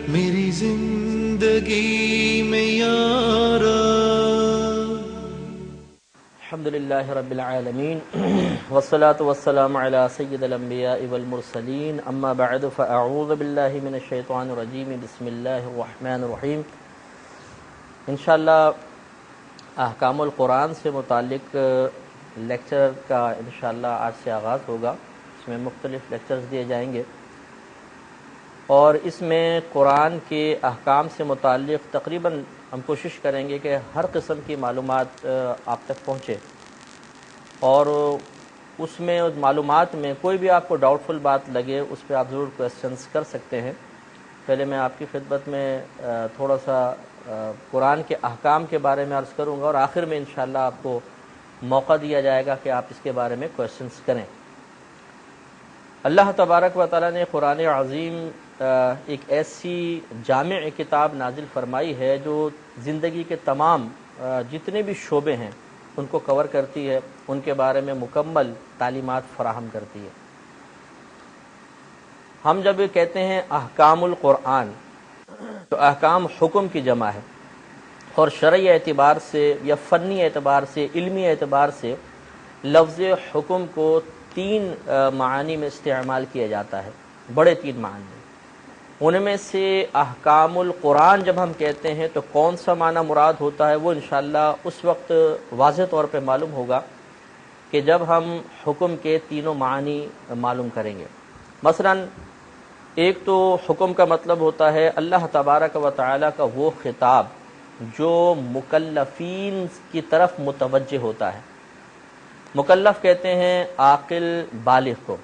میری زندگی میں یارا الحمدللہ رب العالمین والصلاة والسلام علی سید الانبیاء والمرسلین اما بعد فاعوذ باللہ من الشیطان الرجیم بسم اللہ الرحمن الرحیم۔ انشاءاللہ احکام القرآن سے متعلق لیکچر کا انشاءاللہ آج سے آغاز ہوگا۔ اس میں مختلف لیکچرز دیے جائیں گے اور اس میں قرآن کے احکام سے متعلق تقریباً ہم کوشش کریں گے کہ ہر قسم کی معلومات آپ تک پہنچے، اور اس میں اس معلومات میں کوئی بھی آپ کو ڈاؤٹ فل بات لگے اس پہ آپ ضرور کویسچنس کر سکتے ہیں۔ پہلے میں آپ کی خدمت میں تھوڑا سا قرآن کے احکام کے بارے میں عرض کروں گا، اور آخر میں انشاءاللہ آپ کو موقع دیا جائے گا کہ آپ اس کے بارے میں کویسچنس کریں۔ اللہ تبارک و تعالیٰ نے قرآن عظیم ایک ایسی جامع کتاب نازل فرمائی ہے جو زندگی کے تمام جتنے بھی شعبے ہیں ان کو کور کرتی ہے، ان کے بارے میں مکمل تعلیمات فراہم کرتی ہے۔ ہم جب کہتے ہیں احکام القرآن تو احکام حکم کی جمع ہے، اور شرعی اعتبار سے یا فنی اعتبار سے علمی اعتبار سے لفظ حکم کو تین معانی میں استعمال کیا جاتا ہے، بڑے تین معنی۔ ان میں سے احکام القرآن جب ہم کہتے ہیں تو کون سا معنی مراد ہوتا ہے وہ انشاءاللہ اس وقت واضح طور پہ معلوم ہوگا کہ جب ہم حکم کے تینوں معنی معلوم کریں گے۔ مثلا ایک تو حکم کا مطلب ہوتا ہے اللہ تبارک و تعالیٰ کا وہ خطاب جو مکلفین کی طرف متوجہ ہوتا ہے۔ مکلف کہتے ہیں عاقل بالغ کو۔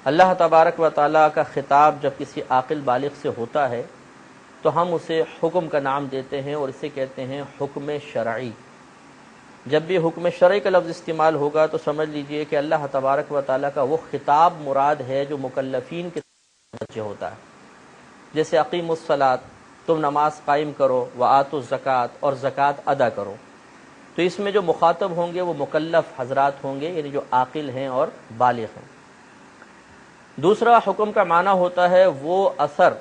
اللہ تبارک و تعالیٰ کا خطاب جب کسی عاقل بالغ سے ہوتا ہے تو ہم اسے حکم کا نام دیتے ہیں، اور اسے کہتے ہیں حکم شرعی۔ جب بھی حکم شرعی کا لفظ استعمال ہوگا تو سمجھ لیجئے کہ اللہ تبارک و تعالیٰ کا وہ خطاب مراد ہے جو مکلفین کے متوجہ ہوتا ہے۔ جیسے اقیموا الصلاۃ، تم نماز قائم کرو، وآتوا الزکوٰۃ، اور زکوٰۃ ادا کرو۔ تو اس میں جو مخاطب ہوں گے وہ مکلف حضرات ہوں گے، یعنی جو عاقل ہیں اور بالغ ہیں۔ دوسرا حکم کا معنی ہوتا ہے وہ اثر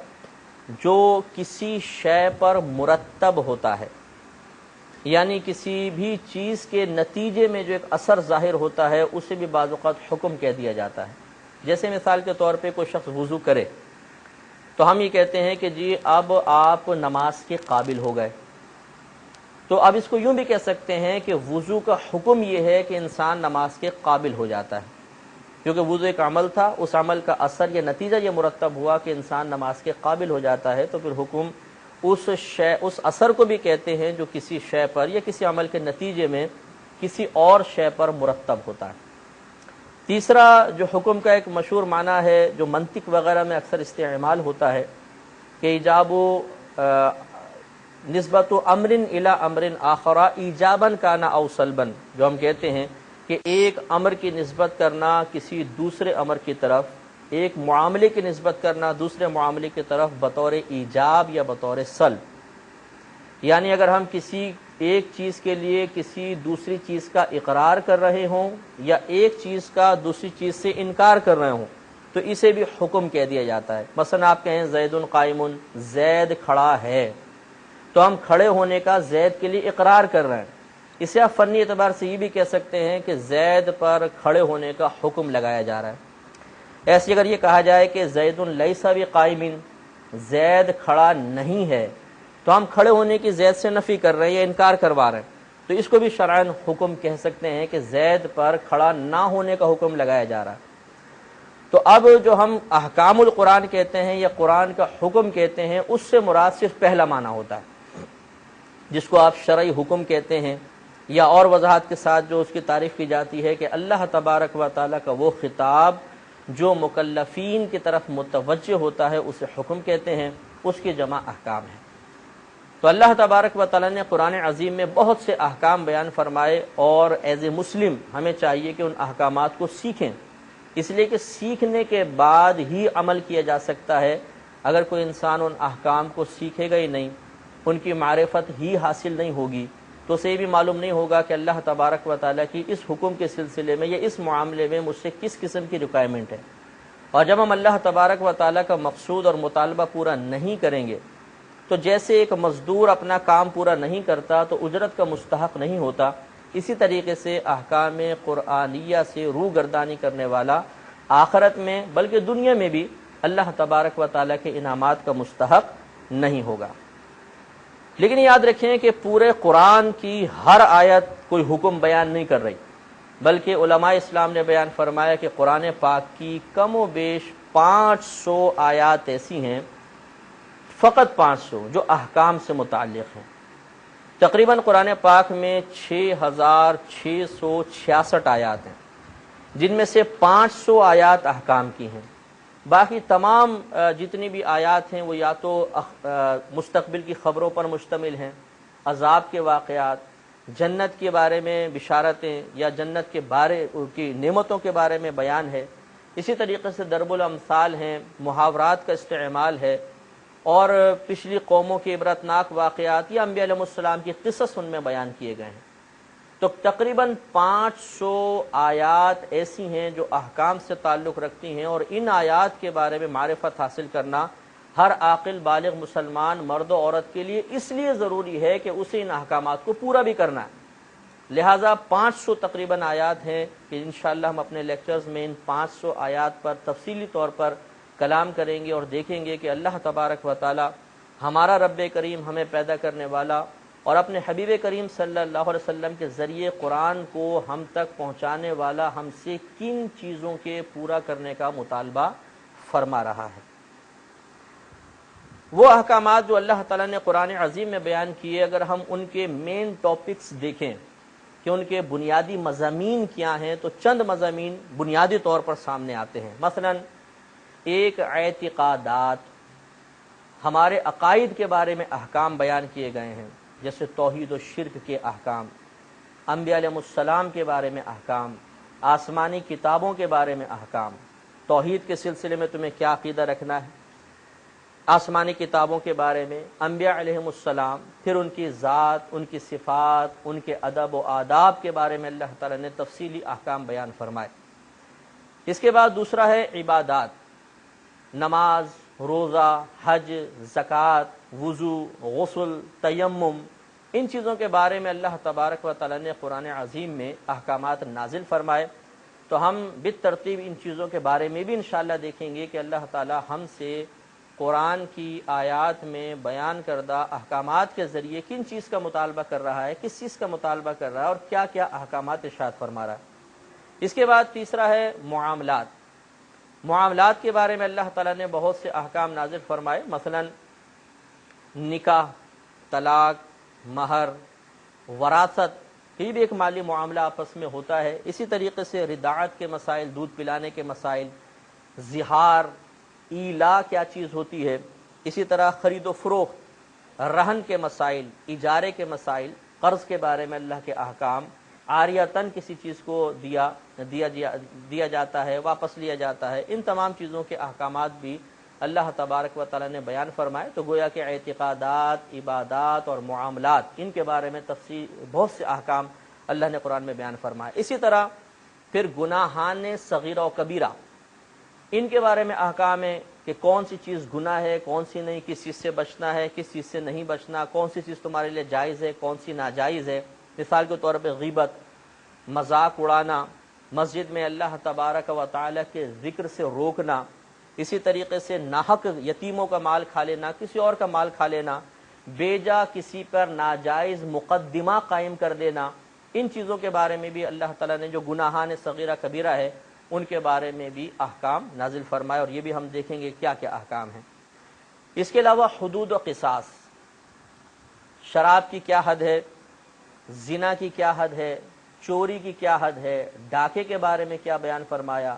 جو کسی شے پر مرتب ہوتا ہے، یعنی کسی بھی چیز کے نتیجے میں جو ایک اثر ظاہر ہوتا ہے اسے بھی بعض اوقات حکم کہہ دیا جاتا ہے۔ جیسے مثال کے طور پہ کوئی شخص وضو کرے تو ہم یہ کہتے ہیں کہ جی اب آپ نماز کے قابل ہو گئے۔ تو اب اس کو یوں بھی کہہ سکتے ہیں کہ وضو کا حکم یہ ہے کہ انسان نماز کے قابل ہو جاتا ہے، کیونکہ وضو ایک عمل تھا، اس عمل کا اثر یا نتیجہ یہ مرتب ہوا کہ انسان نماز کے قابل ہو جاتا ہے، تو پھر حکم اس اثر کو بھی کہتے ہیں جو کسی شے پر یا کسی عمل کے نتیجے میں کسی اور شے پر مرتب ہوتا ہے۔ تیسرا جو حکم کا ایک مشہور معنی ہے جو منطق وغیرہ میں اکثر استعمال ہوتا ہے کہ ایجاب نسبت امر الی امر آخر ایجابا کان او سلبا، جو ہم کہتے ہیں کہ ایک امر کی نسبت کرنا کسی دوسرے امر کی طرف، ایک معاملے کی نسبت کرنا دوسرے معاملے کی طرف بطور ایجاب یا بطور سلب۔ یعنی اگر ہم کسی ایک چیز کے لیے کسی دوسری چیز کا اقرار کر رہے ہوں یا ایک چیز کا دوسری چیز سے انکار کر رہے ہوں تو اسے بھی حکم کہہ دیا جاتا ہے۔ مثلا آپ کہیں زید قائم، زید کھڑا ہے، تو ہم کھڑے ہونے کا زید کے لیے اقرار کر رہے ہیں۔ اسے آپ فنی اعتبار سے یہ بھی کہہ سکتے ہیں کہ زید پر کھڑے ہونے کا حکم لگایا جا رہا ہے۔ ایسے اگر یہ کہا جائے کہ زید لیس بقائم، زید کھڑا نہیں ہے، تو ہم کھڑے ہونے کی زید سے نفی کر رہے ہیں یا انکار کروا رہے ہیں، تو اس کو بھی شرعاً حکم کہہ سکتے ہیں کہ زید پر کھڑا نہ ہونے کا حکم لگایا جا رہا ہے۔ تو اب جو ہم احکام القرآن کہتے ہیں یا قرآن کا حکم کہتے ہیں اس سے مراد صرف پہلا معنی ہوتا ہے، جس کو آپ شرعی حکم کہتے ہیں، یا اور وضاحت کے ساتھ جو اس کی تعریف کی جاتی ہے کہ اللہ تبارک و تعالیٰ کا وہ خطاب جو مکلفین کی طرف متوجہ ہوتا ہے اسے حکم کہتے ہیں، اس کی جمع احکام ہے۔ تو اللہ تبارک و تعالیٰ نے قرآن عظیم میں بہت سے احکام بیان فرمائے، اور ایز اے مسلم ہمیں چاہیے کہ ان احکامات کو سیکھیں، اس لیے کہ سیکھنے کے بعد ہی عمل کیا جا سکتا ہے۔ اگر کوئی انسان ان احکام کو سیکھے گا ہی نہیں، ان کی معرفت ہی حاصل نہیں ہوگی، تو اسے بھی معلوم نہیں ہوگا کہ اللہ تبارک و تعالیٰ کی اس حکم کے سلسلے میں یا اس معاملے میں مجھ سے کس قسم کی ریکوائرمنٹ ہے۔ اور جب ہم اللہ تبارک و تعالیٰ کا مقصود اور مطالبہ پورا نہیں کریں گے تو جیسے ایک مزدور اپنا کام پورا نہیں کرتا تو اجرت کا مستحق نہیں ہوتا، اسی طریقے سے احکام قرآنیہ سے روگردانی کرنے والا آخرت میں بلکہ دنیا میں بھی اللہ تبارک و تعالیٰ کے انعامات کا مستحق نہیں ہوگا۔ لیکن یاد رکھیں کہ پورے قرآن کی ہر آیت کوئی حکم بیان نہیں کر رہی، بلکہ علماء اسلام نے بیان فرمایا کہ قرآن پاک کی کم و بیش 500 آیات ایسی ہیں، فقط 500 جو احکام سے متعلق ہیں۔ تقریباً قرآن پاک میں 6666 آیات ہیں، جن میں سے 500 آیات احکام کی ہیں، باقی تمام جتنی بھی آیات ہیں وہ یا تو مستقبل کی خبروں پر مشتمل ہیں، عذاب کے واقعات، جنت کے بارے میں بشارتیں یا جنت کے بارے کی نعمتوں کے بارے میں بیان ہے۔ اسی طریقے سے ضرب الامثال ہیں، محاورات کا استعمال ہے، اور پچھلی قوموں کے عبرتناک واقعات یا انبیاء علیہ السلام کی قصص ان میں بیان کیے گئے ہیں۔ تو تقریباً 500 آیات ایسی ہیں جو احکام سے تعلق رکھتی ہیں، اور ان آیات کے بارے میں معرفت حاصل کرنا ہر عاقل بالغ مسلمان مرد و عورت کے لیے اس لیے ضروری ہے کہ اسے ان احکامات کو پورا بھی کرنا ہے۔ لہٰذا 500 تقریباً آیات ہیں کہ انشاءاللہ ہم اپنے لیکچرز میں ان 500 آیات پر تفصیلی طور پر کلام کریں گے اور دیکھیں گے کہ اللہ تبارک و تعالی ہمارا رب کریم ہمیں پیدا کرنے والا اور اپنے حبیب کریم صلی اللہ علیہ وسلم کے ذریعے قرآن کو ہم تک پہنچانے والا ہم سے کن چیزوں کے پورا کرنے کا مطالبہ فرما رہا ہے۔ وہ احکامات جو اللہ تعالیٰ نے قرآن عظیم میں بیان کیے، اگر ہم ان کے مین ٹاپکس دیکھیں کہ ان کے بنیادی مضامین کیا ہیں، تو چند مضامین بنیادی طور پر سامنے آتے ہیں۔ مثلا ایک اعتقادات، ہمارے عقائد کے بارے میں احکام بیان کیے گئے ہیں، جیسے توحید و شرک کے احکام، انبیاء علیہ السلام کے بارے میں احکام، آسمانی کتابوں کے بارے میں احکام، توحید کے سلسلے میں تمہیں کیا عقیدہ رکھنا ہے، آسمانی کتابوں کے بارے میں، انبیاء علیہ السلام، پھر ان کی ذات، ان کی صفات، ان کے ادب و آداب کے بارے میں اللہ تعالیٰ نے تفصیلی احکام بیان فرمائے۔ اس کے بعد دوسرا ہے عبادات، نماز، روزہ، حج، زکوٰۃ، وضو، غسل، تیمم، ان چیزوں کے بارے میں اللہ تبارک و تعالیٰ نے قرآن عظیم میں احکامات نازل فرمائے۔ تو ہم بالترتیب ان چیزوں کے بارے میں بھی انشاءاللہ دیکھیں گے کہ اللہ تعالیٰ ہم سے قرآن کی آیات میں بیان کردہ احکامات کے ذریعے کن چیز کا مطالبہ کر رہا ہے، کس چیز کا مطالبہ کر رہا ہے، اور کیا کیا احکامات ارشاد فرما رہا ہے۔ اس کے بعد تیسرا ہے معاملات۔ معاملات کے بارے میں اللہ تعالیٰ نے بہت سے احکام نازل فرمائے، مثلا نکاح، طلاق، مہر، وراثت، یہ بھی ایک مالی معاملہ آپس میں ہوتا ہے۔ اسی طریقے سے رضاعت کے مسائل، دودھ پلانے کے مسائل، زہار، ایلا کیا چیز ہوتی ہے، اسی طرح خرید و فروخت، رہن کے مسائل، اجارے کے مسائل، قرض کے بارے میں اللہ کے احکام، عاریتاً کسی چیز کو دیا جاتا ہے، واپس لیا جاتا ہے، ان تمام چیزوں کے احکامات بھی اللہ تبارک و تعالیٰ نے بیان فرمائے۔ تو گویا کہ اعتقادات، عبادات اور معاملات، ان کے بارے میں تفصیل بہت سے احکام اللہ نے قرآن میں بیان فرمائے۔ اسی طرح پھر گناہان صغیرہ و کبیرہ، ان کے بارے میں احکام ہے کہ کون سی چیز گناہ ہے، کون سی نہیں، کس چیز سے بچنا ہے، کس چیز سے نہیں بچنا، کون سی چیز تمہارے لیے جائز ہے، کون سی ناجائز ہے۔ مثال کے طور پہ غیبت، مذاق اڑانا، مسجد میں اللہ تبارک و تعالیٰ کے ذکر سے روکنا، اسی طریقے سے ناحق یتیموں کا مال کھا لینا، کسی اور کا مال کھا لینا، بیجا کسی پر ناجائز مقدمہ قائم کر دینا، ان چیزوں کے بارے میں بھی اللہ تعالیٰ نے جو گناہان صغیرہ کبیرہ ہے ان کے بارے میں بھی احکام نازل فرمائے، اور یہ بھی ہم دیکھیں گے کیا کیا احکام ہیں۔ اس کے علاوہ حدود و قصاص، شراب کی کیا حد ہے، زنا کی کیا حد ہے، چوری کی کیا حد ہے، ڈاکے کے بارے میں کیا بیان فرمایا،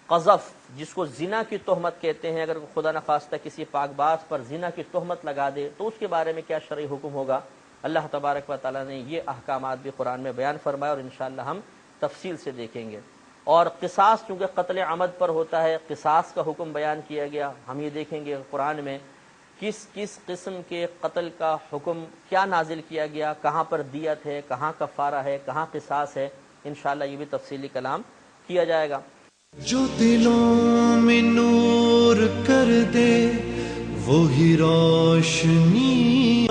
قذف جس کو زنا کی تہمت کہتے ہیں، اگر خدا نخواستہ کسی پاک باز پر زنا کی تہمت لگا دے تو اس کے بارے میں کیا شرعی حکم ہوگا، اللہ تبارک و تعالیٰ نے یہ احکامات بھی قرآن میں بیان فرمائے، اور انشاءاللہ ہم تفصیل سے دیکھیں گے۔ اور قصاص چونکہ قتل عمد پر ہوتا ہے، قصاص کا حکم بیان کیا گیا، ہم یہ دیکھیں گے قرآن میں کس کس قسم کے قتل کا حکم کیا نازل کیا گیا، کہاں پر دیت ہے، کہاں کفارہ ہے، کہاں قصاص ہے، انشاءاللہ یہ بھی تفصیلی کلام کیا جائے گا۔ جو دلوں میں نور کر دے وہی روشنی.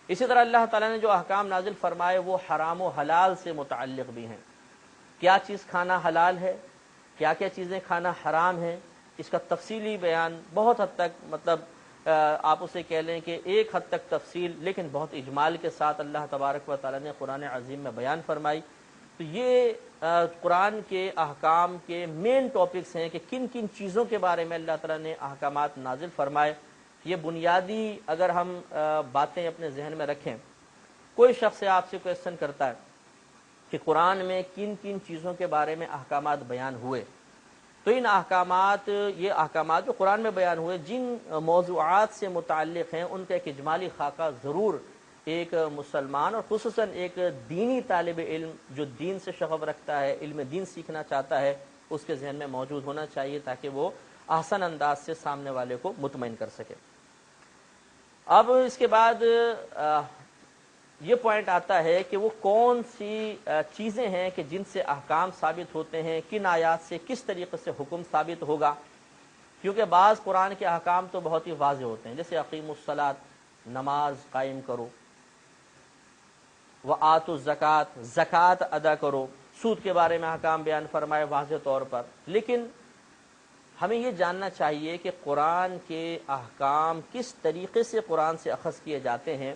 اسی طرح اللہ تعالیٰ نے جو احکام نازل فرمائے وہ حرام و حلال سے متعلق بھی ہیں. کیا چیز کھانا حلال ہے، کیا کیا چیزیں کھانا حرام ہے، اس کا تفصیلی بیان بہت حد تک مطلب آپ اسے کہہ لیں کہ ایک حد تک تفصیل لیکن بہت اجمال کے ساتھ اللہ تبارک و تعالیٰ نے قرآن عظیم میں بیان فرمائی. تو یہ قرآن کے احکام کے مین ٹاپکس ہیں کہ کن کن چیزوں کے بارے میں اللہ تعالیٰ نے احکامات نازل فرمائے. یہ بنیادی اگر ہم باتیں اپنے ذہن میں رکھیں، کوئی شخص آپ سے کویسچن کرتا ہے کہ قرآن میں کن کن چیزوں کے بارے میں احکامات بیان ہوئے، تو ان احکامات، یہ احکامات جو قرآن میں بیان ہوئے جن موضوعات سے متعلق ہیں ان کا ایک اجمالی خاکہ ضرور ایک مسلمان اور خصوصاً ایک دینی طالب علم جو دین سے شغف رکھتا ہے، علم دین سیکھنا چاہتا ہے، اس کے ذہن میں موجود ہونا چاہیے تاکہ وہ احسن انداز سے سامنے والے کو مطمئن کر سکے. اب اس کے بعد یہ پوائنٹ آتا ہے کہ وہ کون سی چیزیں ہیں کہ جن سے احکام ثابت ہوتے ہیں، کن آیات سے کس طریقے سے حکم ثابت ہوگا. کیونکہ بعض قرآن کے احکام تو بہت ہی واضح ہوتے ہیں، جیسے اقیم الصلاۃ، نماز قائم کرو، وآتوا الزکات، زکوٰۃ ادا کرو. سود کے بارے میں احکام بیان فرمائے واضح طور پر. لیکن ہمیں یہ جاننا چاہیے کہ قرآن کے احکام کس طریقے سے قرآن سے اخذ کیے جاتے ہیں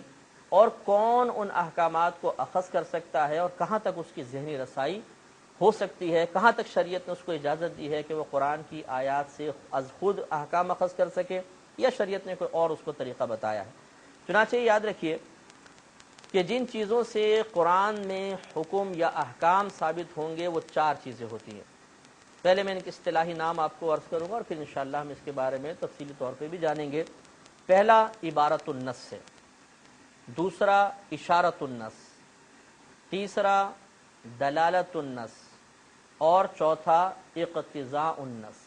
اور کون ان احکامات کو اخذ کر سکتا ہے اور کہاں تک اس کی ذہنی رسائی ہو سکتی ہے، کہاں تک شریعت نے اس کو اجازت دی ہے کہ وہ قرآن کی آیات سے از خود احکام اخذ کر سکے یا شریعت نے کوئی اور اس کو طریقہ بتایا ہے. چنانچہ یاد رکھیے کہ جن چیزوں سے قرآن میں حکم یا احکام ثابت ہوں گے وہ چار چیزیں ہوتی ہیں. پہلے میں ان کے اصطلاحی نام آپ کو عرض کروں گا اور پھر انشاءاللہ ہم اس کے بارے میں تفصیلی طور پہ بھی جانیں گے. پہلا عبارت النص سے، دوسرا اشارت النص، تیسرا دلالت النص اور چوتھا اقتضاء النص.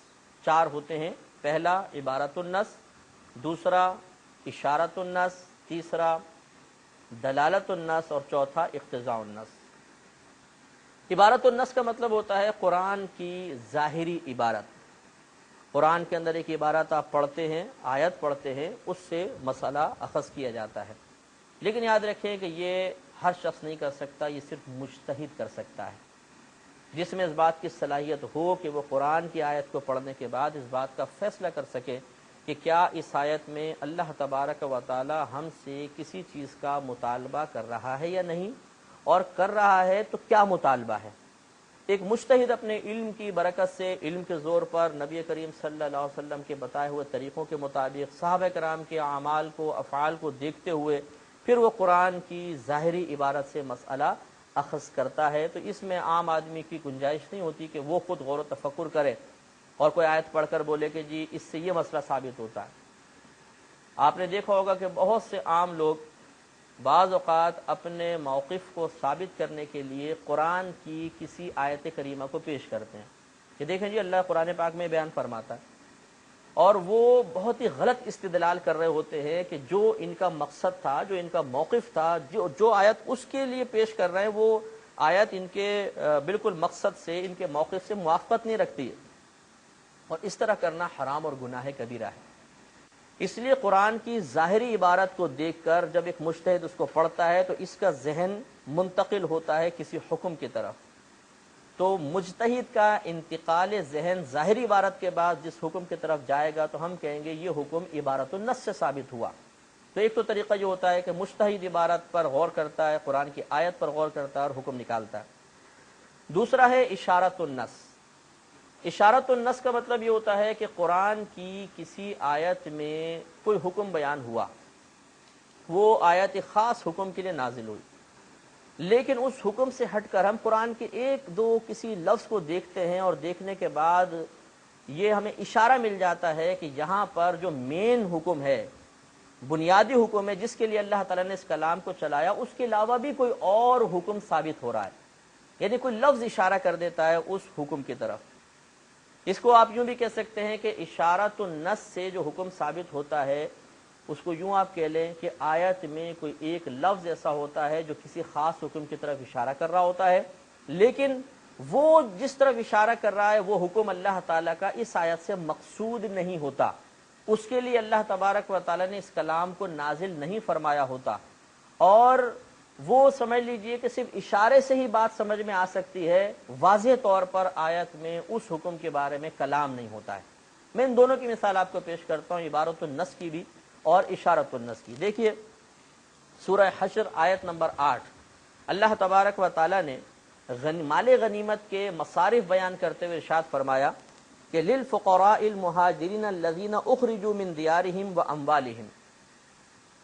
چار ہوتے ہیں. پہلا عبارت النص، دوسرا اشارت النص، تیسرا دلالت النص اور چوتھا اقتضاء النص. عبارت النص کا مطلب ہوتا ہے قرآن کی ظاہری عبارت. قرآن کے اندر ایک عبارت آپ پڑھتے ہیں، آیت پڑھتے ہیں، اس سے مسئلہ اخذ کیا جاتا ہے. لیکن یاد رکھیں کہ یہ ہر شخص نہیں کر سکتا، یہ صرف مجتہد کر سکتا ہے، جس میں اس بات کی صلاحیت ہو کہ وہ قرآن کی آیت کو پڑھنے کے بعد اس بات کا فیصلہ کر سکے کہ کیا اس آیت میں اللہ تبارک و تعالی ہم سے کسی چیز کا مطالبہ کر رہا ہے یا نہیں، اور کر رہا ہے تو کیا مطالبہ ہے. ایک مجتہد اپنے علم کی برکت سے، علم کے زور پر، نبی کریم صلی اللہ علیہ وسلم کے بتائے ہوئے طریقوں کے مطابق، صحابہ کرام کے اعمال کو، افعال کو دیکھتے ہوئے پھر وہ قرآن کی ظاہری عبارت سے مسئلہ اخذ کرتا ہے. تو اس میں عام آدمی کی گنجائش نہیں ہوتی کہ وہ خود غور و تفکر کرے اور کوئی آیت پڑھ کر بولے کہ جی اس سے یہ مسئلہ ثابت ہوتا ہے. آپ نے دیکھا ہوگا کہ بہت سے عام لوگ بعض اوقات اپنے موقف کو ثابت کرنے کے لیے قرآن کی کسی آیت کریمہ کو پیش کرتے ہیں کہ دیکھیں جی اللہ قرآن پاک میں بیان فرماتا ہے، اور وہ بہت ہی غلط استدلال کر رہے ہوتے ہیں کہ جو ان کا مقصد تھا، جو ان کا موقف تھا، جو آیت اس کے لیے پیش کر رہے ہیں وہ آیت ان کے بالکل مقصد سے، ان کے موقف سے موافقت نہیں رکھتی ہے. اور اس طرح کرنا حرام اور گناہ کبیرہ ہے. اس لیے قرآن کی ظاہری عبارت کو دیکھ کر جب ایک مجتہد اس کو پڑھتا ہے تو اس کا ذہن منتقل ہوتا ہے کسی حکم کی طرف. تو مجتہد کا انتقال ذہن ظاہری عبارت کے بعد جس حکم کی طرف جائے گا تو ہم کہیں گے یہ حکم عبارت النص سے ثابت ہوا. تو ایک تو طریقہ یہ ہوتا ہے کہ مجتہد عبارت پر غور کرتا ہے، قرآن کی آیت پر غور کرتا ہے اور حکم نکالتا ہے. دوسرا ہے اشارت النص. اشارت النص کا مطلب یہ ہوتا ہے کہ قرآن کی کسی آیت میں کوئی حکم بیان ہوا، وہ آیت خاص حکم کے لیے نازل ہوئی، لیکن اس حکم سے ہٹ کر ہم قرآن کے ایک دو کسی لفظ کو دیکھتے ہیں اور دیکھنے کے بعد یہ ہمیں اشارہ مل جاتا ہے کہ یہاں پر جو مین حکم ہے، بنیادی حکم ہے جس کے لیے اللہ تعالیٰ نے اس کلام کو چلایا، اس کے علاوہ بھی کوئی اور حکم ثابت ہو رہا ہے. یعنی کوئی لفظ اشارہ کر دیتا ہے اس حکم کی طرف. اس کو آپ یوں بھی کہہ سکتے ہیں کہ اشارت النص سے جو حکم ثابت ہوتا ہے اس کو یوں آپ کہہ لیں کہ آیت میں کوئی ایک لفظ ایسا ہوتا ہے جو کسی خاص حکم کی طرف اشارہ کر رہا ہوتا ہے، لیکن وہ جس طرف اشارہ کر رہا ہے وہ حکم اللہ تعالیٰ کا اس آیت سے مقصود نہیں ہوتا، اس کے لیے اللہ تبارک و تعالیٰ نے اس کلام کو نازل نہیں فرمایا ہوتا، اور وہ سمجھ لیجئے کہ صرف اشارے سے ہی بات سمجھ میں آ سکتی ہے، واضح طور پر آیت میں اس حکم کے بارے میں کلام نہیں ہوتا ہے۔ میں ان دونوں کی مثال آپ کو پیش کرتا ہوں، عبارت النص کی بھی اور اشارت النص کی۔ دیکھیے سورہ حشر آیت نمبر 8، اللہ تبارک و تعالیٰ نے مال غنیمت کے مصارف بیان کرتے ہوئے ارشاد فرمایا کہ للفقراء المہاجرین الذین اخرجوا من دیارہم واموالہم،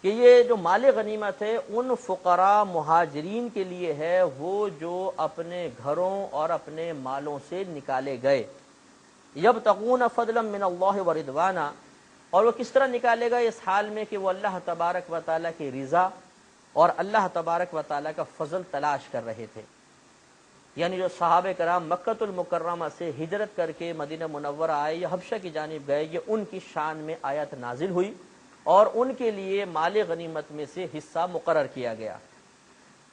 کہ یہ جو مال غنیمت ہے ان فقراء مہاجرین کے لیے ہے، وہ جو اپنے گھروں اور اپنے مالوں سے نکالے گئے، یبتغون فضلا من اللہ ورضوانا، اور وہ کس طرح نکالے گئے؟ اس حال میں کہ وہ اللہ تبارک و تعالیٰ کی رضا اور اللہ تبارک و تعالیٰ کا فضل تلاش کر رہے تھے۔ یعنی جو صحابہ کرام مکۃ المکرمہ سے ہجرت کر کے مدینہ منورہ آئے یا حبشہ کی جانب گئے، یہ ان کی شان میں آیت نازل ہوئی اور ان کے لیے مال غنیمت میں سے حصہ مقرر کیا گیا۔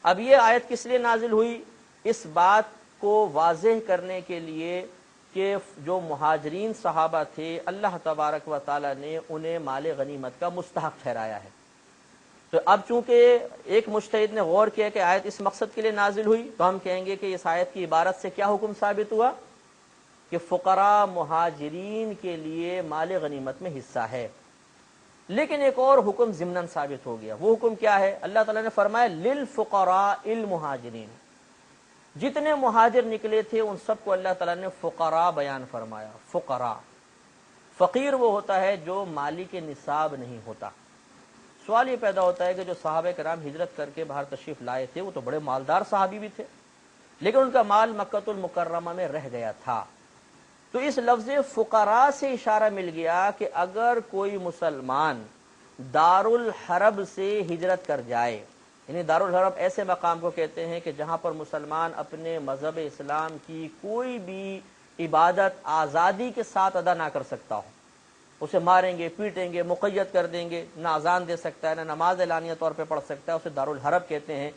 اب یہ آیت کس لیے نازل ہوئی؟ اس بات کو واضح کرنے کے لیے کہ جو مہاجرین صحابہ تھے اللہ تبارک و تعالیٰ نے انہیں مال غنیمت کا مستحق ٹھہرایا ہے۔ تو اب چونکہ ایک مجتہد نے غور کیا کہ آیت اس مقصد کے لیے نازل ہوئی، تو ہم کہیں گے کہ اس آیت کی عبارت سے کیا حکم ثابت ہوا؟ کہ فقراء مہاجرین کے لیے مال غنیمت میں حصہ ہے۔ لیکن ایک اور حکم ضمناً ثابت ہو گیا، وہ حکم کیا ہے؟ اللہ تعالیٰ نے فرمایا للفقراء المہاجرین، جتنے مہاجر نکلے تھے ان سب کو اللہ تعالیٰ نے فقراء بیان فرمایا۔ فقراء، فقیر وہ ہوتا ہے جو مالی کے نصاب نہیں ہوتا۔ سوال یہ پیدا ہوتا ہے کہ جو صحابہ کرام ہجرت کر کے باہر تشریف لائے تھے وہ تو بڑے مالدار صحابی بھی تھے، لیکن ان کا مال مکۃ المکرمہ میں رہ گیا تھا، تو اس لفظ فقراء سے اشارہ مل گیا کہ اگر کوئی مسلمان دارالحرب سے ہجرت کر جائے، یعنی دارالحرب ایسے مقام کو کہتے ہیں کہ جہاں پر مسلمان اپنے مذہب اسلام کی کوئی بھی عبادت آزادی کے ساتھ ادا نہ کر سکتا ہو، اسے ماریں گے، پیٹیں گے، مقید کر دیں گے، نہ اذان دے سکتا ہے، نہ نماز اعلانیہ طور پہ پڑھ سکتا ہے، اسے دارالحرب کہتے ہیں۔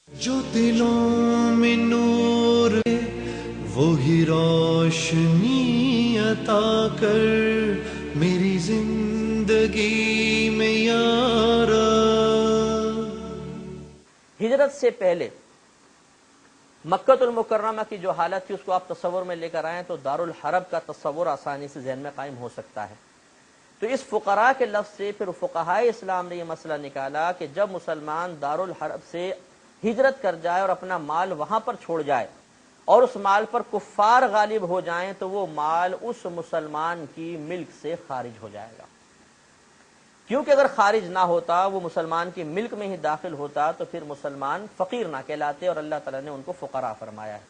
جو دلوں میں نور ہے وہی روشنی عطا کر میری زندگی میں یارا۔ ہجرت سے پہلے مکۃ المکرمہ کی جو حالت تھی اس کو آپ تصور میں لے کر آئیں تو دارالحرب کا تصور آسانی سے ذہن میں قائم ہو سکتا ہے۔ تو اس فقراء کے لفظ سے پھر فقہائے اسلام نے یہ مسئلہ نکالا کہ جب مسلمان دارالحرب سے ہجرت کر جائے اور اپنا مال وہاں پر چھوڑ جائے اور اس مال پر کفار غالب ہو جائیں تو وہ مال اس مسلمان کی ملک سے خارج ہو جائے گا، کیونکہ اگر خارج نہ ہوتا، وہ مسلمان کی ملک میں ہی داخل ہوتا تو پھر مسلمان فقیر نہ کہلاتے، اور اللہ تعالیٰ نے ان کو فقراء فرمایا ہے۔